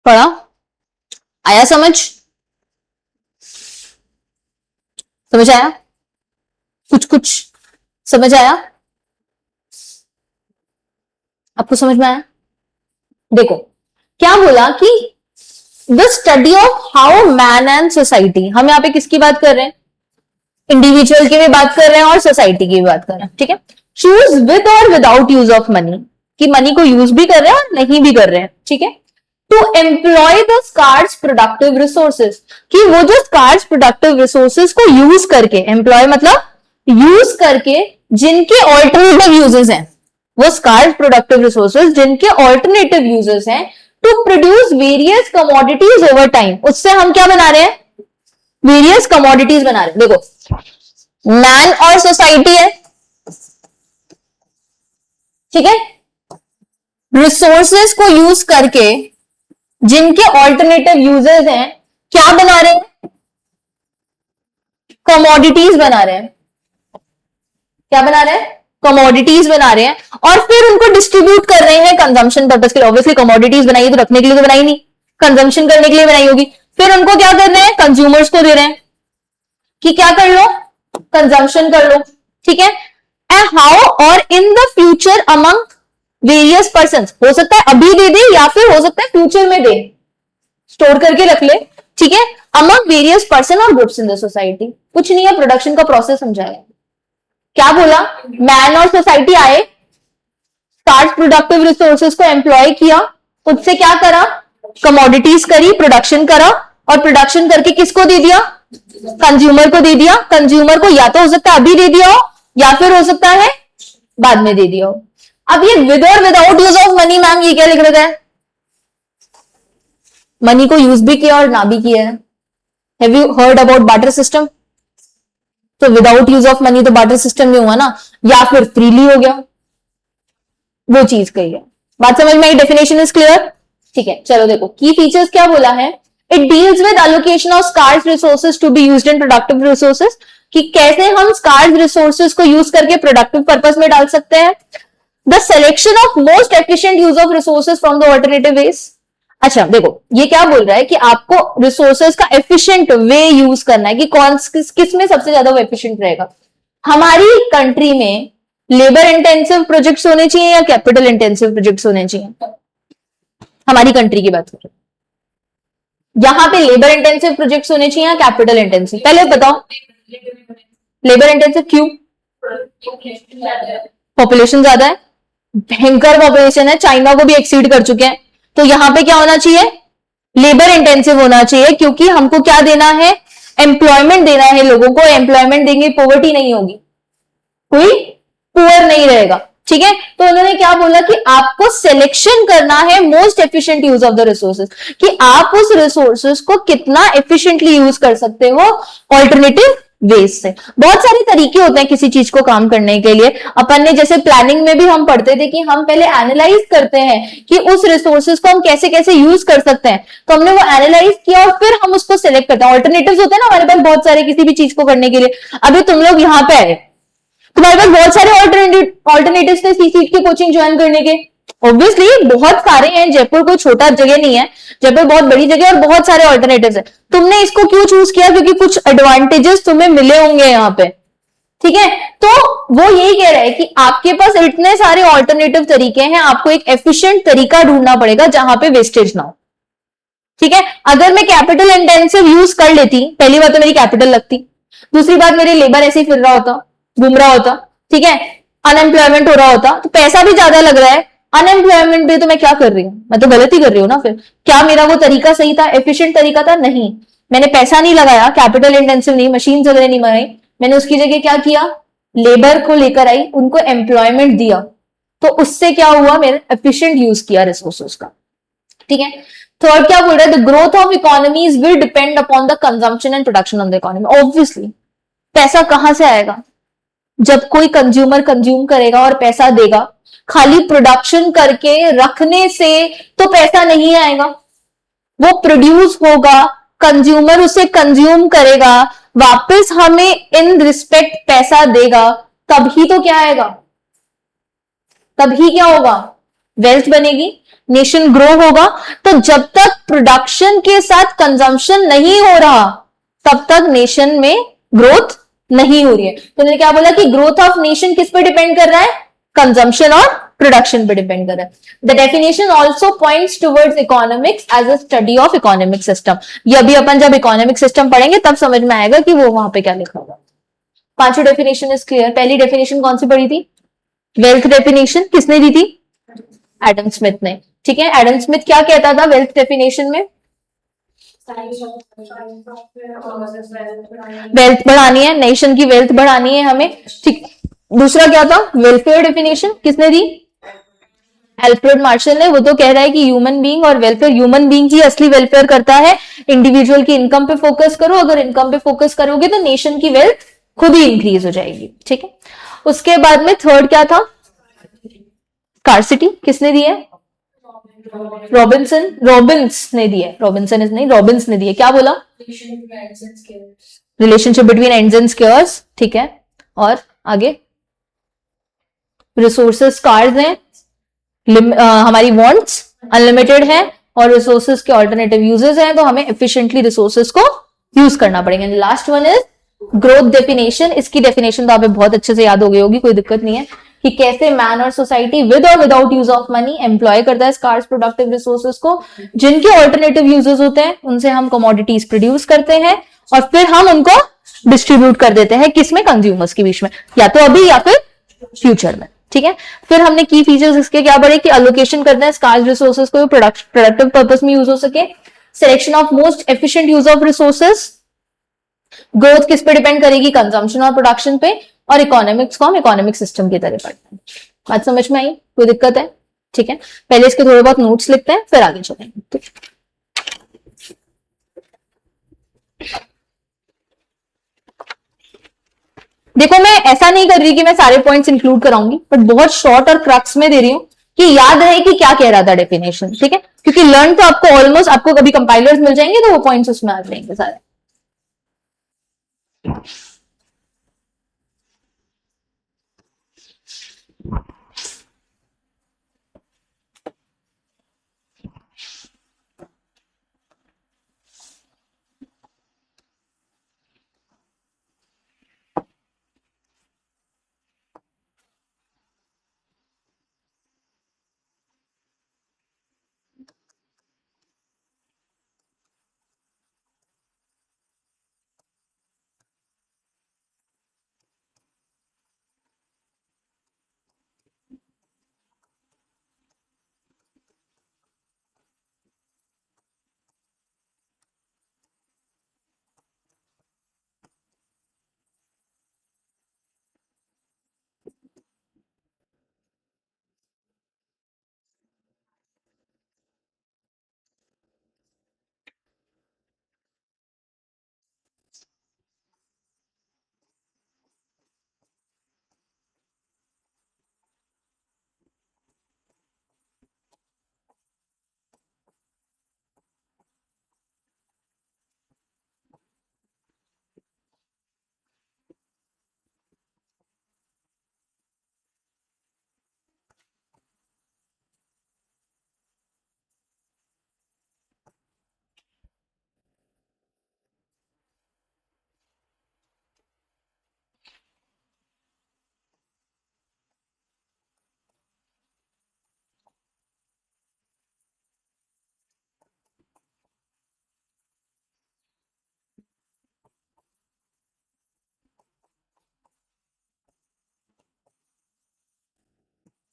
पढ़ा? आया समझ? समझ आया? कुछ कुछ समझ आया? आपको समझ में आया? देखो क्या बोला कि the study of how man and society, हम यहाँ पे किसकी बात कर रहे हैं, इंडिविजुअल की भी बात कर रहे हैं और सोसाइटी की भी बात कर रहे हैं। ठीक है, चूज विद और विदाउट यूज ऑफ मनी, कि मनी को यूज भी कर रहे हैं और नहीं भी कर रहे हैं। ठीक है, to employ the scarce productive resources, कि वो जो स्कार्स प्रोडक्टिव रिसोर्सेज को यूज करके, एम्प्लॉय मतलब यूज करके, जिनके ऑल्टरनेटिव यूजेस हैं, वो स्कार्स प्रोडक्टिव रिसोर्सेज जिनके ऑल्टरनेटिव यूजेस हैं, to produce various commodities over time, उससे हम क्या बना रहे हैं, वेरियस कमोडिटीज बना रहे हैं। देखो मैन और सोसाइटी है, ठीक है, रिसोर्सेज को यूज करके जिनके ऑल्टरनेटिव यूजेस हैं, क्या बना रहे हैं, कमोडिटीज बना रहे हैं। क्या बना रहे हैं, कमोडिटीज बना रहे हैं, और फिर उनको डिस्ट्रीब्यूट कर रहे हैं कंजम्पशन पर्पस के लिए। ऑब्वियसली कमोडिटीज बनाई तो रखने के लिए तो बनाई नहीं, कंजम्पशन करने के लिए बनाई होगी। फिर उनको क्या कर रहे हैं, कंज्यूमर्स को दे रहे हैं कि क्या कर लो, कंजम्पशन कर लो। ठीक है, एंड हाउ और in the future among various person, हो सकता है अभी दे दे या फिर हो सकता है फ्यूचर में दे, स्टोर करके रख ले। ठीक है, अमंग वेरियस पर्सन और ग्रुप्स इन द सोसाइटी, कुछ नहीं है, प्रोडक्शन का प्रोसेस समझाया। क्या बोला, मैन और सोसाइटी आए, स्कार्स प्रोडक्टिव रिसोर्सेज को एम्प्लॉय किया, उससे क्या करा, कमोडिटीज करी, प्रोडक्शन करा, और प्रोडक्शन करके किसको दे दिया, कंज्यूमर को दे दिया। कंज्यूमर को या तो हो सकता है अभी दे दिया हो या फिर हो सकता है बाद में दे दिया हो। अब ये विद और without use of money, ma'am ये क्या लिख रखा है, मनी को यूज भी किया और ना भी किया है। Have you heard about barter system? तो विदाउट यूज ऑफ मनी तो बार्टर सिस्टम में हुआ ना, या फिर फ्रीली हो गया, वो चीज कही है। बात समझ में आई? Definition is clear? ठीक है, चलो देखो की फीचर्स क्या बोला है। It deals with allocation of scarce resources to be used in productive resources, कि कैसे हम स्कार्स रिसोर्सेज को यूज करके प्रोडक्टिव पर्पस में डाल सकते हैं। The selection of most efficient use of resources from the alternative ways. अच्छा देखो ये क्या बोल रहा है कि आपको रिसोर्सेज का एफिशिएंट वे यूज करना है, कि कौन किस में सबसे ज्यादा वो एफिशिएंट रहेगा। हमारी कंट्री में लेबर इंटेंसिव प्रोजेक्ट्स होने चाहिए या कैपिटल इंटेंसिव प्रोजेक्ट्स होने चाहिए? हमारी कंट्री की बात करें, यहां पे लेबर इंटेंसिव प्रोजेक्ट्स होने चाहिए या कैपिटल इंटेंसिव? पहले बताओ, लेबर इंटेंसिव क्यों? पॉपुलेशन ज्यादा है, भयंकर पॉपुलेशन है, चाइना को भी एक्सीड कर चुके हैं, तो यहां पे क्या होना चाहिए, लेबर इंटेंसिव होना चाहिए, क्योंकि हमको क्या देना है, एम्प्लॉयमेंट देना है लोगों को। एम्प्लॉयमेंट देंगे, पॉवर्टी नहीं होगी, कोई पुअर नहीं रहेगा। ठीक है, तो उन्होंने क्या बोला कि आपको सिलेक्शन करना है most efficient use of the resources, कि आप उस रिसोर्सेज को कितना एफिशिएंटली यूज कर सकते हो ऑल्टरनेटिव वेज से। बहुत सारे तरीके होते हैं किसी चीज को काम करने के लिए। अपन ने जैसे प्लानिंग में भी हम पढ़ते थे कि हम पहले एनालाइज करते हैं कि उस रिसोर्सेज को हम कैसे कैसे यूज कर सकते हैं, तो हमने वो एनालाइज किया और फिर हम उसको सिलेक्ट करते हैं। ऑल्टरनेटिव्स होते हैं ना हमारे पास बहुत सारे किसी भी चीज को करने के लिए। अभी तुम लोग यहाँ पे आए, तुम्हारे पास बहुत सारे ऑल्टरनेटिव थे सी सीट की कोचिंग ज्वाइन करने के। ऑब्वियसली बहुत सारे हैं, जयपुर कोई छोटा जगह नहीं है, जयपुर बहुत बड़ी जगह है और बहुत सारे ऑल्टरनेटिव है। तुमने इसको क्यों चूज किया? क्योंकि कुछ एडवांटेजेस तुम्हें मिले होंगे यहाँ पे, ठीक है। तो वो यही कह रहा है कि आपके पास इतने सारे ऑल्टरनेटिव तरीके हैं, आपको एक एफिशिएंट तरीका ढूंढना पड़ेगा जहां पे वेस्टेज ना हो, ठीक है। अगर मैं कैपिटल इंटेंसिव यूज कर लेती, पहली बात तो मेरी कैपिटल लगती, दूसरी बात मेरे लेबर ऐसे ही फिर रहा होता, घूम रहा होता, ठीक है, अनएम्प्लॉयमेंट हो रहा होता, तो पैसा भी ज्यादा लग रहा है। अनएम्प्लॉयमेंट पे तो मैं क्या कर रही हूँ? मैं तो गलत ही कर रही हूँ ना। फिर क्या मेरा वो तरीका सही था, एफिशिएंट तरीका था? नहीं। मैंने पैसा नहीं लगाया, कैपिटल इंटेंसिव नहीं, मशीन वगैरह नहीं बनाई, मैंने उसकी जगह क्या किया, लेबर को लेकर आई, उनको एम्प्लॉयमेंट दिया, तो उससे क्या हुआ, मेरे एफिशिएंट यूज किया रिसोर्सेज का, ठीक है। थर्ड क्या बोल रहा है, the growth of economies will depend upon the consumption and production of the economy. Obviously पैसा कहां से आएगा? जब कोई कंज्यूमर कंज्यूम करेगा और पैसा देगा। खाली प्रोडक्शन करके रखने से तो पैसा नहीं आएगा, वो प्रोड्यूस होगा, कंज्यूमर उसे कंज्यूम करेगा, वापस हमें इन रिस्पेक्ट पैसा देगा, तभी तो क्या आएगा, तभी क्या होगा, वेल्थ बनेगी, नेशन ग्रो होगा। तो जब तक प्रोडक्शन के साथ कंजम्पशन नहीं हो रहा, तब तक नेशन में ग्रोथ नहीं हो रही है। तो मैंने क्या बोला कि ग्रोथ ऑफ नेशन किस पे डिपेंड कर रहा है, कंजम्पशन और प्रोडक्शन पे डिपेंड कर रहा है। The definition also points towards economics as a study of economic system. ये अभी अपन जब इकोनॉमिक सिस्टम पढ़ेंगे तब समझ में आएगा कि वो वहां पे क्या लिखा होगा। पांचों डेफिनेशन इज क्लियर। पहली डेफिनेशन कौन सी पढ़ी थी, वेल्थ डेफिनेशन, किसने दी थी, एडम स्मिथ ने, ठीक है। एडम स्मिथ क्या कहता था वेल्थ डेफिनेशन में, वेल्थ बढ़ानी है, नेशन की वेल्थ बढ़ानी है हमें, ठीक। दूसरा क्या था, वेलफेयर डेफिनेशन किसने दी, एल्फ्रेड मार्शल ने। वो तो कह रहा है कि ह्यूमन बीइंग और वेलफेयर, ह्यूमन बीइंग ही असली वेलफेयर करता है। इंडिविजुअल की इनकम पे फोकस करो, अगर इनकम पे फोकस करोगे तो नेशन की वेल्थ खुद ही इंक्रीज हो जाएगी, ठीक है। उसके बाद में थर्ड क्या था, स्कार्सिटी, किसने दी है, रॉबिन्सन, रॉबिन्स ने दी है, रॉबिन्सन इज नहीं, रॉबिन्स ने दी है। क्या बोला, रिलेशनशिप बिटवीन एंड्स एंड स्क्योर्स, ठीक है। और आगे रिसोर्सेस स्कार्स हैं, हमारी वांट्स अनलिमिटेड है और रिसोर्सेज के ऑल्टरनेटिव यूजेस हैं, तो हमें एफिशिएंटली रिसोर्सेज को यूज करना पड़ेगा। Last one is growth definition. इसकी डेफिनेशन तो आप बहुत अच्छे से याद हो गई होगी, कोई दिक्कत नहीं है, कि कैसे मैन और सोसाइटी विद और without use of money employ करता है स्कार्स प्रोडक्टिव रिसोर्सेज को। जिनके ऑल्टरनेटिव यूजेस होते हैं उनसे हम कमोडिटीज प्रोड्यूस करते हैं और फिर हम उनको डिस्ट्रीब्यूट कर देते हैं, किसमें, कंज्यूमर्स के बीच में, या तो अभी या फिर फ्यूचर में, ठीक है। फिर हमने की फीचर्स इसके क्या पढ़े, कि अलोकेशन करते हैं स्कार्स रिसोर्सेज को प्रोडक्टिव पर्पस में यूज हो सके, selection of most efficient use of resources, growth किस पे डिपेंड करेगी, कंजम्पशन और प्रोडक्शन पे, और इकोनॉमिक्स को हम इकोनॉमिक सिस्टम की तरह पढ़ते हैं। बात समझ में आई, कोई दिक्कत है, ठीक है। पहले इसके थोड़े बहुत नोट्स लिखते हैं फिर आगे चलेंगे, ठीक है। देखो मैं ऐसा नहीं कर रही कि मैं सारे पॉइंट्स इंक्लूड कराऊंगी, बट बहुत शॉर्ट और क्रक्स में दे रही हूँ कि याद रहे कि क्या कह रहा था डेफिनेशन, ठीक है। क्योंकि लर्न तो आपको ऑलमोस्ट, आपको कभी कंपाइलर्स मिल जाएंगे तो वो पॉइंट्स उसमें आ जाएंगे सारे।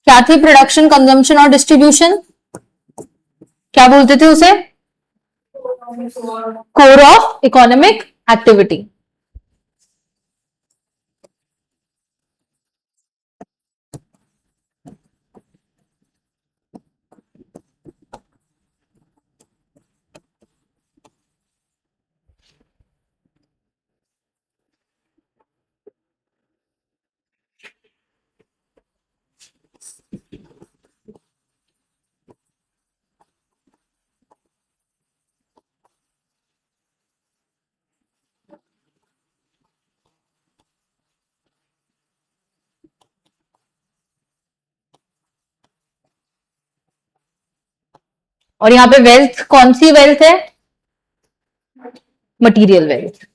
क्या थी प्रोडक्शन, कंजम्पशन और डिस्ट्रीब्यूशन? क्या बोलते थे उसे? Core of economic activity. और यहाँ पे वेल्थ कौन सी वेल्थ है? Material wealth.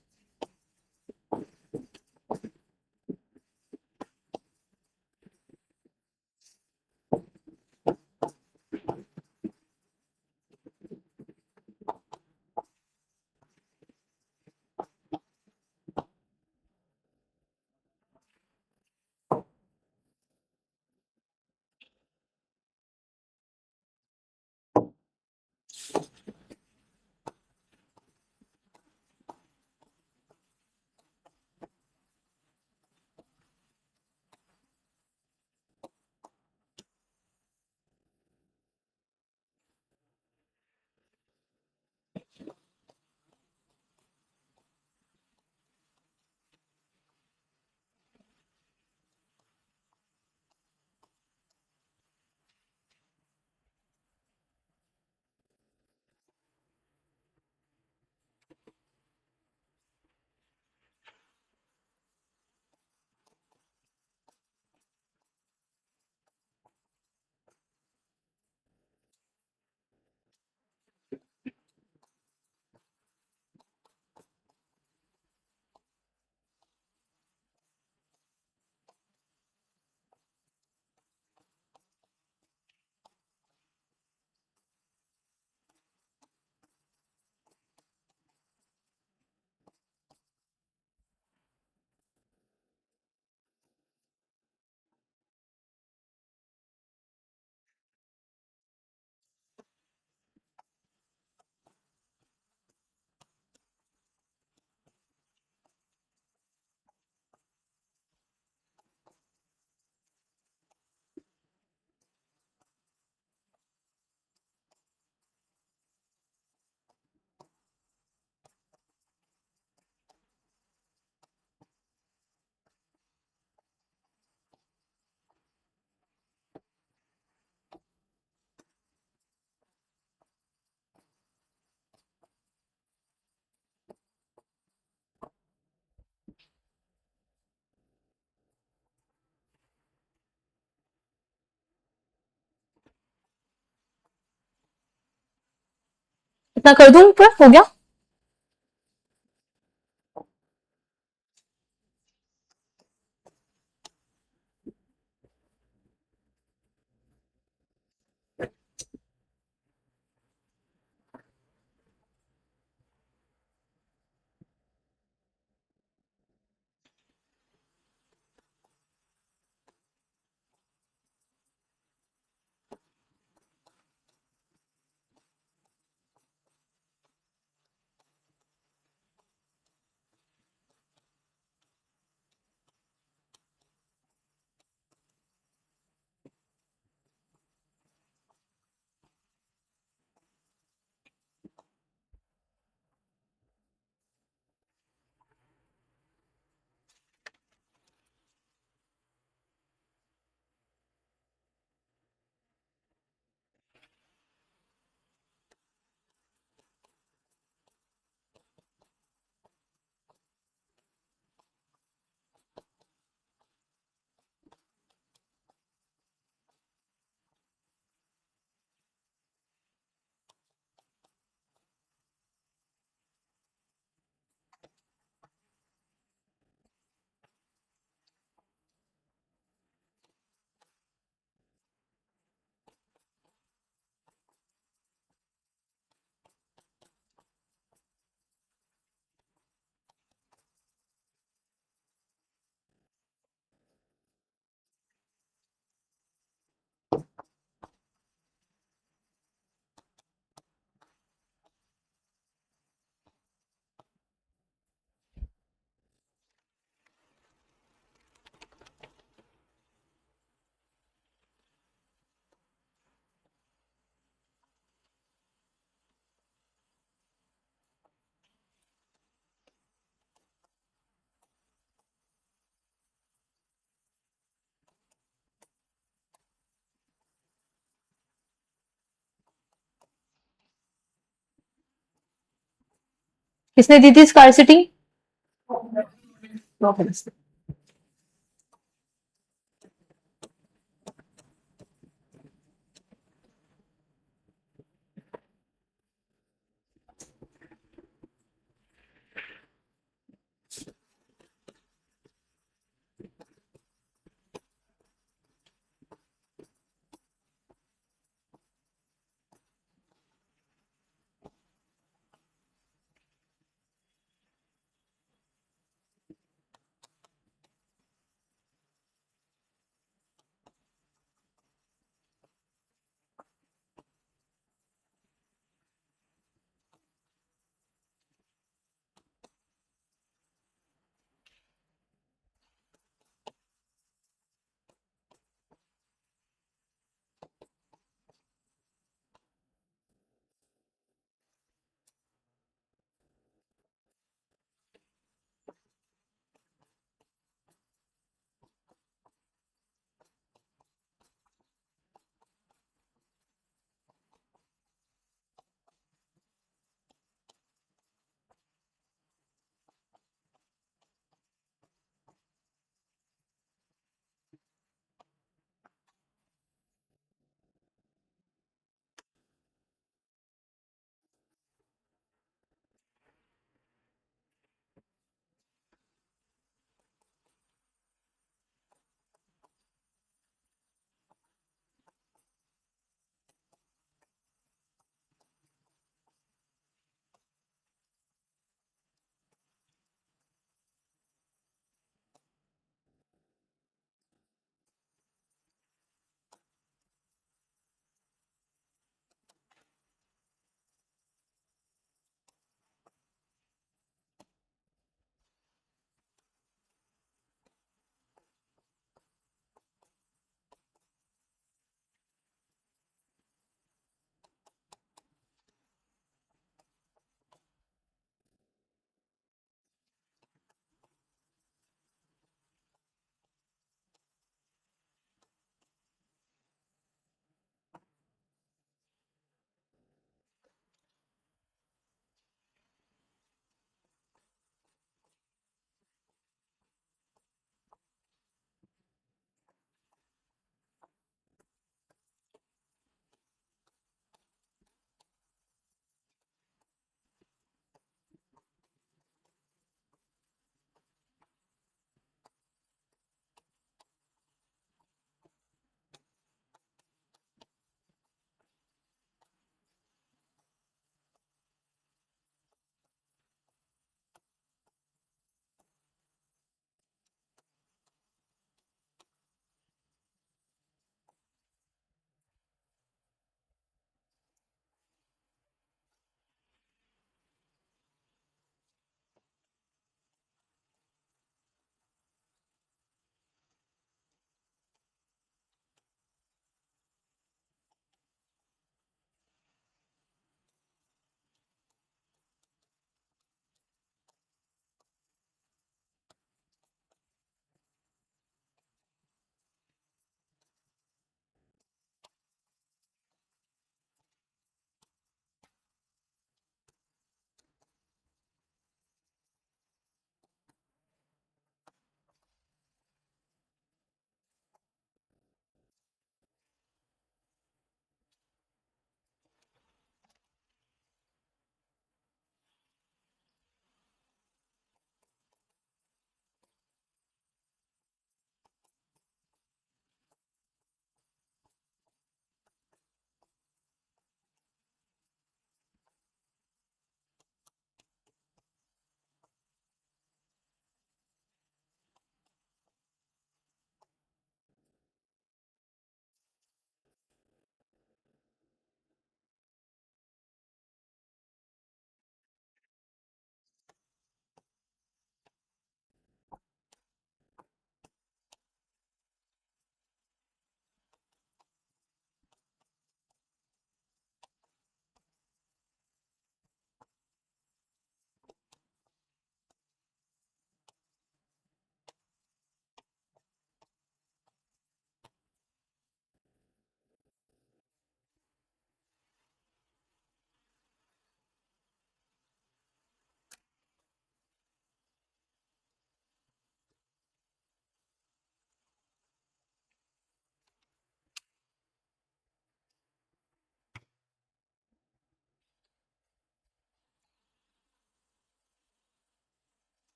इतना कर दूं? क्या हो गया? किसने दी थी स्कार्सिटी?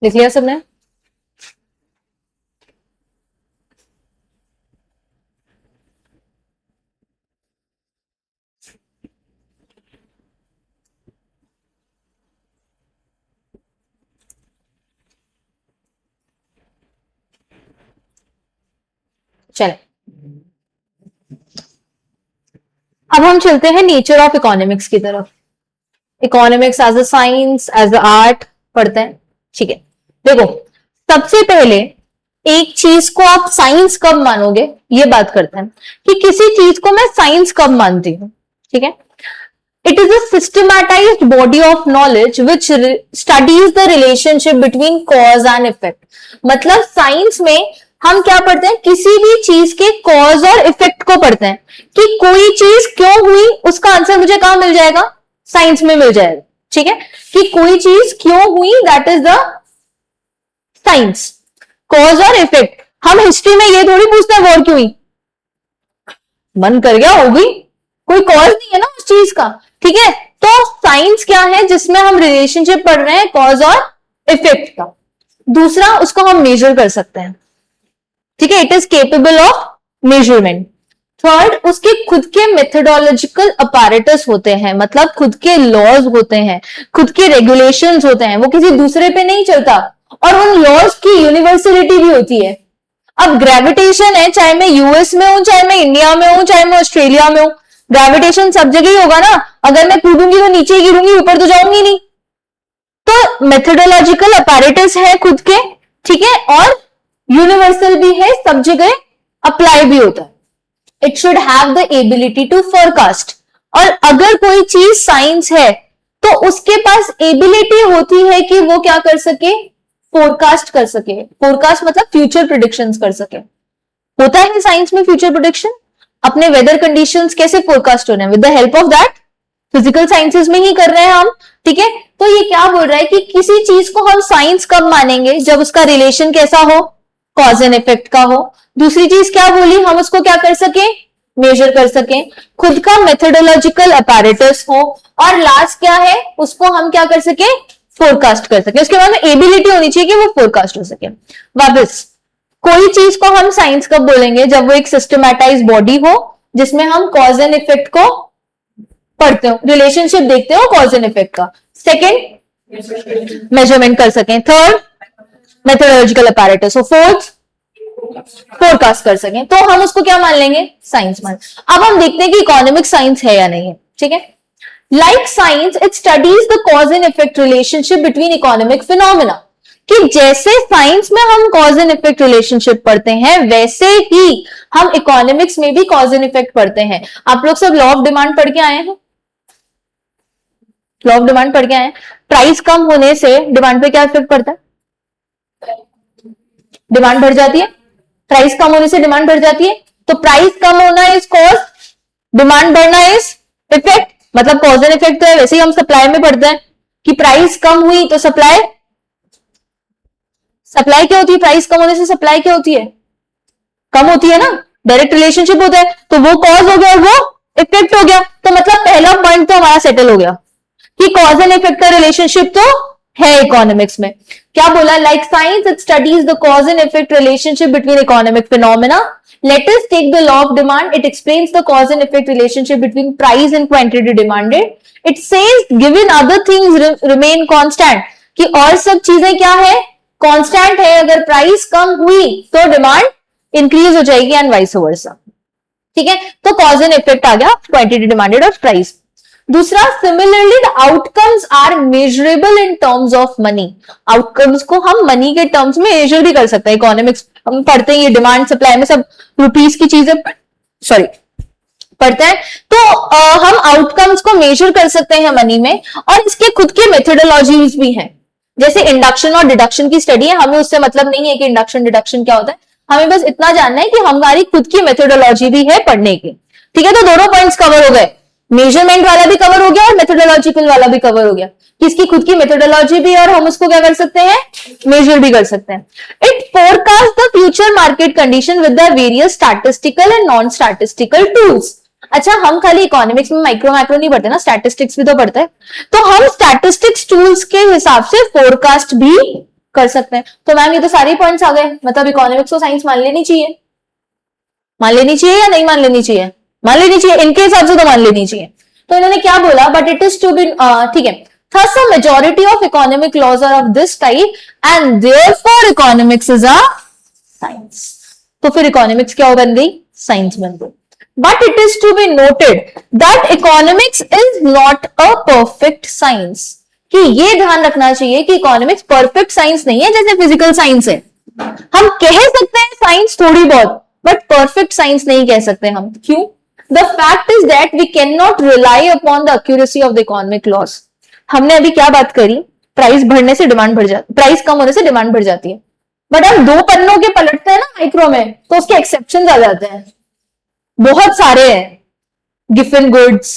लिख लिया सबने? चले, अब हम चलते हैं नेचर ऑफ इकोनॉमिक्स की तरफ। Economics as a science, as a art पढ़ते हैं, ठीक है। देखो, सबसे पहले एक चीज को आप साइंस कब मानोगे, ये बात करते हैं कि किसी चीज को मैं साइंस कब मानती हूं, ठीक है। It is a systematised body of knowledge which studies the relationship between cause and effect. मतलब साइंस में हम क्या पढ़ते हैं, किसी भी चीज के कॉज और इफेक्ट को पढ़ते हैं कि कोई चीज क्यों हुई, उसका आंसर मुझे कहां मिल जाएगा, साइंस में मिल जाएगा, ठीक है। कि कोई चीज क्यों हुई, that is the science. Cause और इफेक्ट, हम हिस्ट्री में ये थोड़ी पूछते हैं वॉर क्यों हुई, मन कर गया हो गई, कोई कॉज नहीं है ना उस चीज का, ठीक है। तो साइंस क्या है, जिसमें हम रिलेशनशिप पढ़ रहे हैं कॉज और इफेक्ट का। दूसरा, उसको हम मेजर कर सकते हैं, ठीक है, it is capable of measurement. Third, उसके खुद के मेथोडोलॉजिकल अपैरेटस होते हैं, मतलब खुद के लॉज होते हैं, खुद के रेगुलेशंस होते हैं, वो किसी दूसरे पे नहीं चलता, और उन लॉज की यूनिवर्सलिटी भी होती है। अब ग्रेविटेशन है, चाहे मैं यूएस में हूं, चाहे मैं इंडिया में हूं, चाहे मैं ऑस्ट्रेलिया में हूं, ग्रेविटेशन सब जगह ही होगा ना। अगर मैं कूदूंगी तो नीचे गिरूंगी, ऊपर तो जाऊंगी नहीं। तो मेथोडोलॉजिकल अपैरेटस है खुद के, ठीक है, और यूनिवर्सल भी है, सब जगह अप्लाई भी होता है। It should have the ability to forecast. और अगर कोई चीज साइंस है तो उसके पास एबिलिटी होती है कि वो क्या कर सके, फोरकास्ट कर सके। फोरकास्ट मतलब फ्यूचर प्रिडिक्शंस कर सके। होता है साइंस में फ्यूचर प्रिडिक्शन, अपने वेदर कंडीशंस कैसे फोरकास्ट होने हैं, with the help of that physical sciences में ही कर रहे हैं हम, ठीक है। तो ये क्या बोल रहा है कि किसी चीज को हम साइंस कब मानेंगे, जब उसका रिलेशन कैसा हो, कॉज एंड इफेक्ट का हो। दूसरी चीज क्या बोली, हम उसको क्या कर सके, मेजर कर सके, खुद का मेथोडोलॉजिकल अपैरेटस हो, और लास्ट क्या है, उसको हम क्या कर सके, फोरकास्ट कर सके। उसके बाद में एबिलिटी होनी चाहिए कि वो फोरकास्ट हो सके। वापस, कोई चीज को हम साइंस कब बोलेंगे, जब वो एक सिस्टमैटाइज बॉडी हो, जिसमें हम कॉज एंड इफेक्ट को पढ़ते हो, रिलेशनशिप देखते हो कॉज एंड इफेक्ट का। सेकेंड, मेजरमेंट कर सकें। Third, methodological apparatus. और फोर्थ, फोरकास्ट कर सकें। तो हम उसको क्या मान लेंगे, साइंस मान। अब हम देखते हैं कि इकोनॉमिक साइंस है या नहीं है, ठीक है। Like science, it studies the cause and effect relationship between economic phenomena. कि जैसे साइंस में हम कॉज एंड इफेक्ट रिलेशनशिप पढ़ते हैं, वैसे ही हम इकोनॉमिक्स में भी कॉज एंड इफेक्ट पढ़ते हैं। आप लोग सब लॉ ऑफ डिमांड पढ़ के आए हैं, लॉ ऑफ डिमांड पढ़ के आए हैं। प्राइस कम होने से डिमांड पे क्या इफेक्ट पड़ता है, डिमांड बढ़ जाती है। प्राइस कम होने से डिमांड बढ़ जाती है, तो प्राइस कम होना इज कॉज, डिमांड बढ़ना इज इफेक्ट। मतलब कॉज एंड इफेक्ट तो है, वैसे ही हम सप्लाई में पढ़ते हैं कि प्राइस कम हुई तो सप्लाई, सप्लाई क्या होती है, प्राइस कम होने से सप्लाई क्या होती है, कम होती है ना, डायरेक्ट रिलेशनशिप होता है। तो वो कॉज हो गया और वो इफेक्ट हो गया। तो मतलब पहला पॉइंट तो हमारा सेटल हो गया कि कॉज एंड इफेक्ट का रिलेशनशिप तो है इकोनॉमिक्स में। क्या बोला, like science it studies the cause and effect relationship between economic phenomena. Let us take the law of demand. It explains the cause and effect relationship between price and quantity demanded. It says given other things remain constant, कि और सब चीजें क्या है, constant है। अगर price कम हुई तो डिमांड इंक्रीज हो जाएगी एंड वाइस वर्सा, ठीक है। तो कॉज एंड इफेक्ट आ गया, क्वांटिटी डिमांडेड और प्राइस। दूसरा, similarly the outcomes are measurable in terms of money. Outcomes को हम मनी के टर्म्स में मेजर भी कर सकते हैं। इकोनॉमिक्स हम पढ़ते हैं, ये डिमांड सप्लाई में सब रुपीस की चीजें सॉरी पढ़ते हैं, तो हम आउटकम्स को मेजर कर सकते हैं मनी में। और इसके खुद के मेथोडोलॉजीज भी हैं, जैसे इंडक्शन और डिडक्शन की स्टडी है। हमें उससे मतलब नहीं है कि इंडक्शन डिडक्शन क्या होता है, हमें बस इतना जानना है कि हमारी खुद की मेथोडोलॉजी भी है पढ़ने की, ठीक है। तो दोनों पॉइंट्स कवर हो गए, मेजरमेंट वाला भी कवर हो गया और मेथोडोलॉजिकल वाला भी कवर हो गया, किसकी खुद की मेथोडोलॉजी भी है और हम उसको क्या कर सकते हैं, मेजर भी कर सकते हैं। It forecast the future market condition with the various statistical and non statistical tools. अच्छा, हम खाली इकोनॉमिक्स में माइक्रो मैक्रो नहीं पढ़ते ना, स्टैटिस्टिक्स भी तो पढ़ते हैं। तो हम स्टैटिस्टिक्स टूल्स के हिसाब से फोरकास्ट भी कर सकते हैं। तो मैम ये तो सारे पॉइंट्स आ गए, मतलब इकोनॉमिक्स को साइंस मान लेनी चाहिए, मान लेनी चाहिए या नहीं मान लेनी चाहिए? मान लेनी चाहिए, इनके हिसाब से तो मान लेनी चाहिए। तो इन्होंने क्या बोला, but it is to be, ठीक है, thus a majority of economic laws are of this type and therefore economics is a science। तो फिर इकोनॉमिक्स क्या बन गई? साइंस बन गई। But it is to be noted that economics is not a perfect science, कि ये ध्यान रखना चाहिए कि इकोनॉमिक्स परफेक्ट साइंस नहीं है जैसे फिजिकल साइंस है। हम कह सकते हैं साइंस थोड़ी बहुत, बट परफेक्ट साइंस नहीं कह सकते हम। क्यों? The fact is that we can not rely upon the accuracy of the economic laws. हमने अभी क्या बात करी, प्राइस बढ़ने से डिमांड बढ़ जाती, प्राइस कम होने से डिमांड बढ़ जाती है। बट हम 2 पन्नों के पलटते हैं ना माइक्रो में, तो उसके एक्सेप्शंस आ जाते हैं, बहुत सारे हैं। Giffen goods,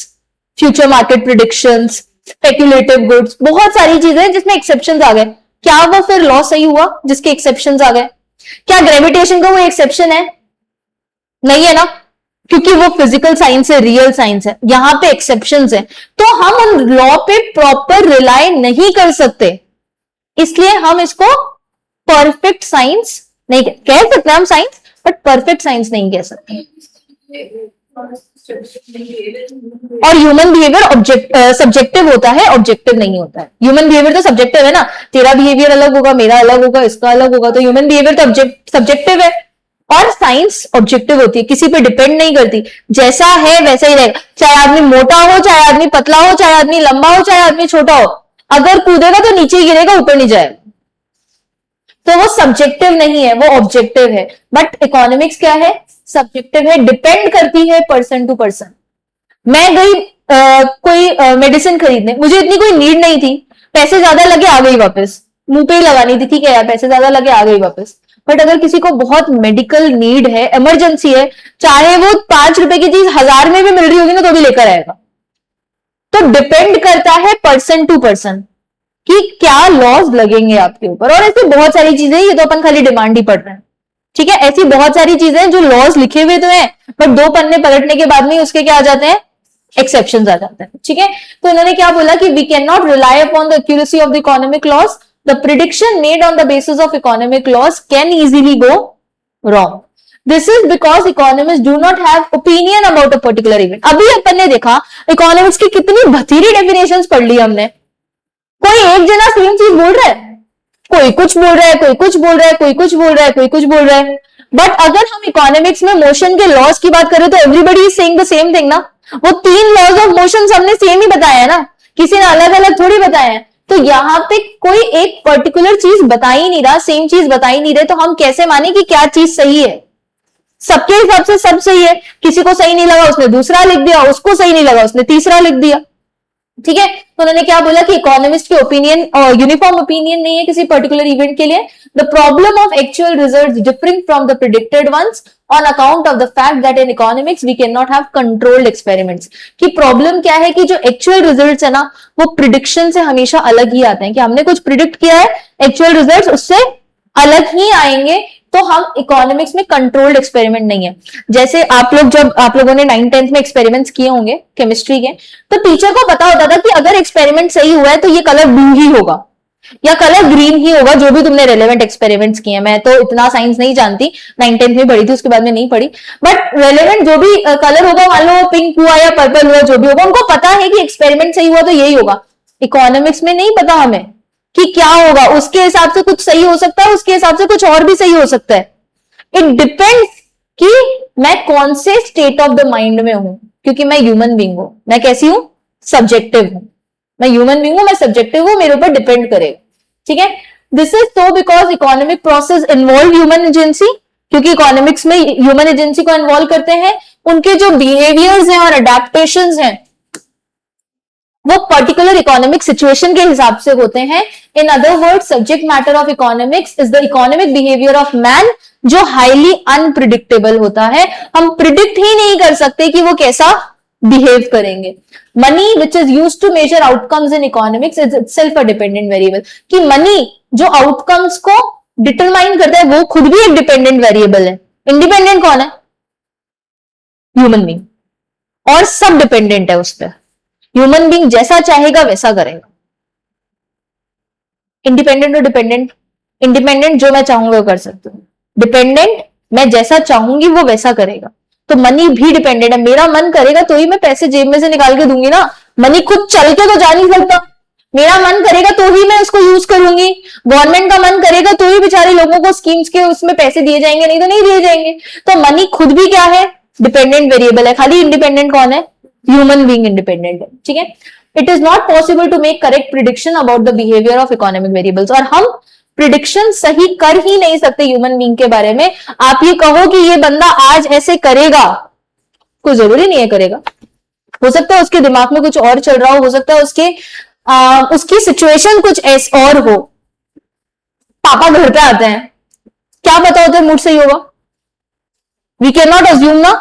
future market predictions, speculative goods, बहुत सारी चीजें हैं जिसमें एक्सेप्शंस आ गए। क्या वो फिर लॉ सही हुआ जिसके एक्सेप्शंस आ गए? क्या ग्रेविटेशन का वो एक्सेप्शन है? नहीं है ना, क्योंकि वो फिजिकल साइंस है, रियल साइंस है, यहां पे एक्सेप्शंस है। तो हम उन लॉ पे प्रॉपर रिलाई नहीं कर सकते, इसलिए हम इसको परफेक्ट साइंस नहीं कह सकते। हम साइंस, बट परफेक्ट साइंस नहीं कह सकते। और ह्यूमन बिहेवियर सब्जेक्टिव होता है, ऑब्जेक्टिव नहीं होता है। ह्यूमन बिहेवियर तो सब्जेक्टिव है ना, तेरा बिहेवियर अलग होगा, मेरा अलग होगा, इसका अलग होगा, तो ह्यूमन बिहेवियर तो सब्जेक्टिव है। और साइंस ऑब्जेक्टिव होती है, किसी पे डिपेंड नहीं करती, जैसा है वैसा ही रहेगा। चाहे आदमी मोटा हो, चाहे आदमी पतला हो, चाहे आदमी लंबा हो, चाहे आदमी छोटा हो, अगर कूदेगा तो नीचे ही गिरेगा, ऊपर नहीं जाएगा। तो वो सब्जेक्टिव नहीं है, वो ऑब्जेक्टिव है। बट इकोनॉमिक्स क्या है? सब्जेक्टिव है, डिपेंड करती है पर्सन टू पर्सन। मैं गई कोई मेडिसिन खरीदने, मुझे इतनी कोई नीड नहीं थी, पैसे ज्यादा लगे, आ गई वापस, मुंह पे ही लगानी थी, ठीक है यार पैसे ज्यादा लगे, आ गई वापस। बट अगर किसी को बहुत मेडिकल नीड है, इमरजेंसी है, चाहे वो 5 रुपए की चीज 1000 में भी मिल रही होगी ना, तो भी लेकर आएगा। तो डिपेंड करता है पर्सन टू पर्सन कि क्या लॉज लगेंगे आपके ऊपर। और ऐसी बहुत सारी चीजें, ये तो अपन खाली डिमांड ही पढ़ रहे हैं, ठीक है। ऐसी बहुत सारी चीजें जो लॉज लिखे हुए तो हैं, बट 2 पन्ने पलटने के बाद में उसके क्या आ जाते हैं? एक्सेप्शंस आ जाते हैं, ठीक है। तो इन्होंने क्या बोला कि we can not rely upon the accuracy of the economic laws, the prediction made on the basis of economic laws can easily go wrong. This is because economist do not have opinion about a particular event. अभी अपन ने देखा economics की कितनी भतीरी definitions पढ़ ली हमने। कोई एक जना सेम चीज बोल रहा है, कोई कुछ बोल रहा है, कोई कुछ बोल रहा है, कोई कुछ बोल रहा है, कोई कुछ बोल रहा है। बट अगर हम इकोनॉमिक्स में मोशन के लॉज की बात करें तो everybody is saying the same thing ना। वो 3 लॉज ऑफ मोशन हमने सेम ही बताया है ना, किसी ने अलग अलग थोड़ी बताया है। तो यहाँ पे कोई एक पर्टिकुलर चीज बता ही नहीं रहा, सेम चीज बता ही नहीं रहे, तो हम कैसे माने कि क्या चीज सही है? सबके हिसाब से सब सही है, किसी को सही नहीं लगा उसने दूसरा लिख दिया, उसको सही नहीं लगा उसने तीसरा लिख दिया, ठीक है। तो उन्होंने क्या बोला कि इकोनॉमिस्ट की ओपिनियन और यूनिफॉर्म ओपिनियन नहीं है किसी पर्टिकुलर इवेंट के लिए। The problem of actual results differing from the predicted ones on account of the fact that in economics we can not have controlled experiments. कि प्रॉब्लम क्या है कि जो एक्चुअल रिजल्ट्स है ना, वो प्रिडिक्शन से हमेशा अलग ही आते हैं, कि हमने कुछ प्रिडिक्ट किया है, एक्चुअल रिजल्ट्स उससे अलग ही आएंगे। तो हम इकोनॉमिक्स में कंट्रोल्ड एक्सपेरिमेंट नहीं है। जैसे आप लोग, जब आप लोगों ने 9th-10th में एक्सपेरिमेंट्स किए होंगे केमिस्ट्री के, तो टीचर को पता होता था कि अगर एक्सपेरिमेंट सही हुआ है तो ये कलर ब्लू ही होगा या कलर ग्रीन ही होगा, जो भी तुमने रेलेवेंट एक्सपेरिमेंट्स किए। मैं तो इतना साइंस नहीं जानती, 9th-10th में पढ़ी थी, उसके बाद में नहीं पढ़ी, बट रेलेवेंट जो भी कलर होगा, मान लो पिंक हुआ या पर्पल हुआ, जो भी होगा, उनको पता है कि एक्सपेरिमेंट सही हुआ तो यही होगा। इकोनॉमिक्स में नहीं पता हमें कि क्या होगा, उसके हिसाब से कुछ सही हो सकता है, उसके हिसाब से कुछ और भी सही हो सकता है। इट डिपेंड्स कि मैं कौन से स्टेट ऑफ द माइंड में हूं, क्योंकि मैं ह्यूमन बीइंग हूं। मैं कैसी हूं? सब्जेक्टिव हूं। मैं ह्यूमन बीइंग हूं, मैं सब्जेक्टिव हूं, मेरे ऊपर डिपेंड करेगा, ठीक है। This is so because economic process involve human agency, क्योंकि इकोनॉमिक्स में ह्यूमन एजेंसी को इन्वॉल्व करते हैं। उनके जो बिहेवियर्स हैं और अडेप्टेशंस हैं वो पर्टिकुलर इकोनॉमिक सिचुएशन के हिसाब से होते हैं। In other word, subject matter of economics is the economic behaviour of man, जो हाईली अनप्रिडिक्टेबल होता है। हम प्रिडिक्ट ही नहीं कर सकते कि वो कैसा बिहेव करेंगे। Money which is used to measure outcomes in economics is itself a dependent variable. कि मनी जो आउटकम्स को डिटरमाइन करता है वो खुद भी एक डिपेंडेंट वेरिएबल है। इंडिपेंडेंट कौन है? ह्यूमन बीइंग, और सब डिपेंडेंट है उस पर। ह्यूमन बीइंग जैसा चाहेगा वैसा करेगा। इंडिपेंडेंट और डिपेंडेंट इंडिपेंडेंट जो मैं चाहूंगा वो कर सकती हूँ, डिपेंडेंट मैं जैसा चाहूंगी वो वैसा करेगा। तो मनी भी डिपेंडेंट है, मेरा मन करेगा तो ही मैं पैसे जेब में से निकाल के दूंगी ना, मनी खुद चल के तो जा नहीं सकता, मेरा मन करेगा तो ही मैं उसको यूज करूंगी, गवर्नमेंट का मन करेगा तो ही बेचारे लोगों को स्कीम्स के उसमें पैसे दिए जाएंगे, नहीं तो नहीं दिए जाएंगे। तो मनी खुद भी क्या है, डिपेंडेंट वेरिएबल है, खाली इंडिपेंडेंट कौन है, ह्यूमन बीइंग इंडिपेंडेंट है, ठीक है। It is not possible to make correct prediction about the behaviour of economic variables, और हम प्रिडिक्शन सही कर ही नहीं सकते ह्यूमन बीइंग के बारे में। आप ये कहो कि ये बंदा आज ऐसे करेगा, कोई जरूरी नहीं है करेगा, हो सकता है उसके दिमाग में कुछ और चल रहा हो सकता है उसकी सिचुएशन कुछ ऐसा और हो। पापा घर पे आते हैं, क्या पता होता है मूड सही होगा, वी कैन नॉट अज्यूम ना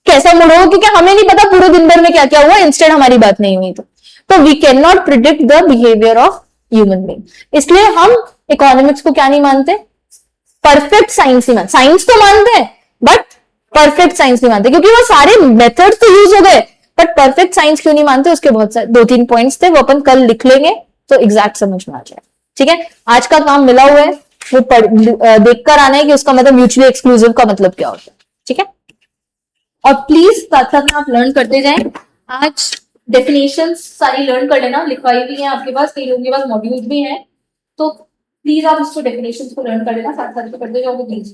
कैसा मूड होगा, क्योंकि हमें नहीं पता पूरे दिन भर में क्या क्या हुआ, इंस्टेंट हमारी बात नहीं हुई। तो we can not predict the behaviour of human being, इसलिए हम इकोनॉमिक्स को क्या नहीं मानते, परफेक्ट साइंस नहीं मानते। साइंस तो मानते हैं बट परफेक्ट साइंस नहीं मानते, क्योंकि वो सारे मेथड्स तो यूज हो गए, बट परफेक्ट साइंस क्यों नहीं मानते, उसके बहुत सारे 2-3 पॉइंट्स थे, वो अपन कल लिख लेंगे तो एग्जैक्ट समझ में आ जाए, ठीक है। आज का काम मिला हुआ है, वो देखकर आना है कि उसका मतलब म्यूचुअली एक्सक्लूसिव का मतलब क्या होता है, ठीक है। और प्लीज साथ साथ में आप लर्न करते जाएं, आज डेफिनेशंस सारी लर्न कर लेना, लिखवाई भी है आपके पास, कई लोगों के पास मॉड्यूल्स भी हैं, तो प्लीज आप इसको डेफिनेशंस को लर्न कर लेना, साथ साथ में करते जाओगे प्लीज।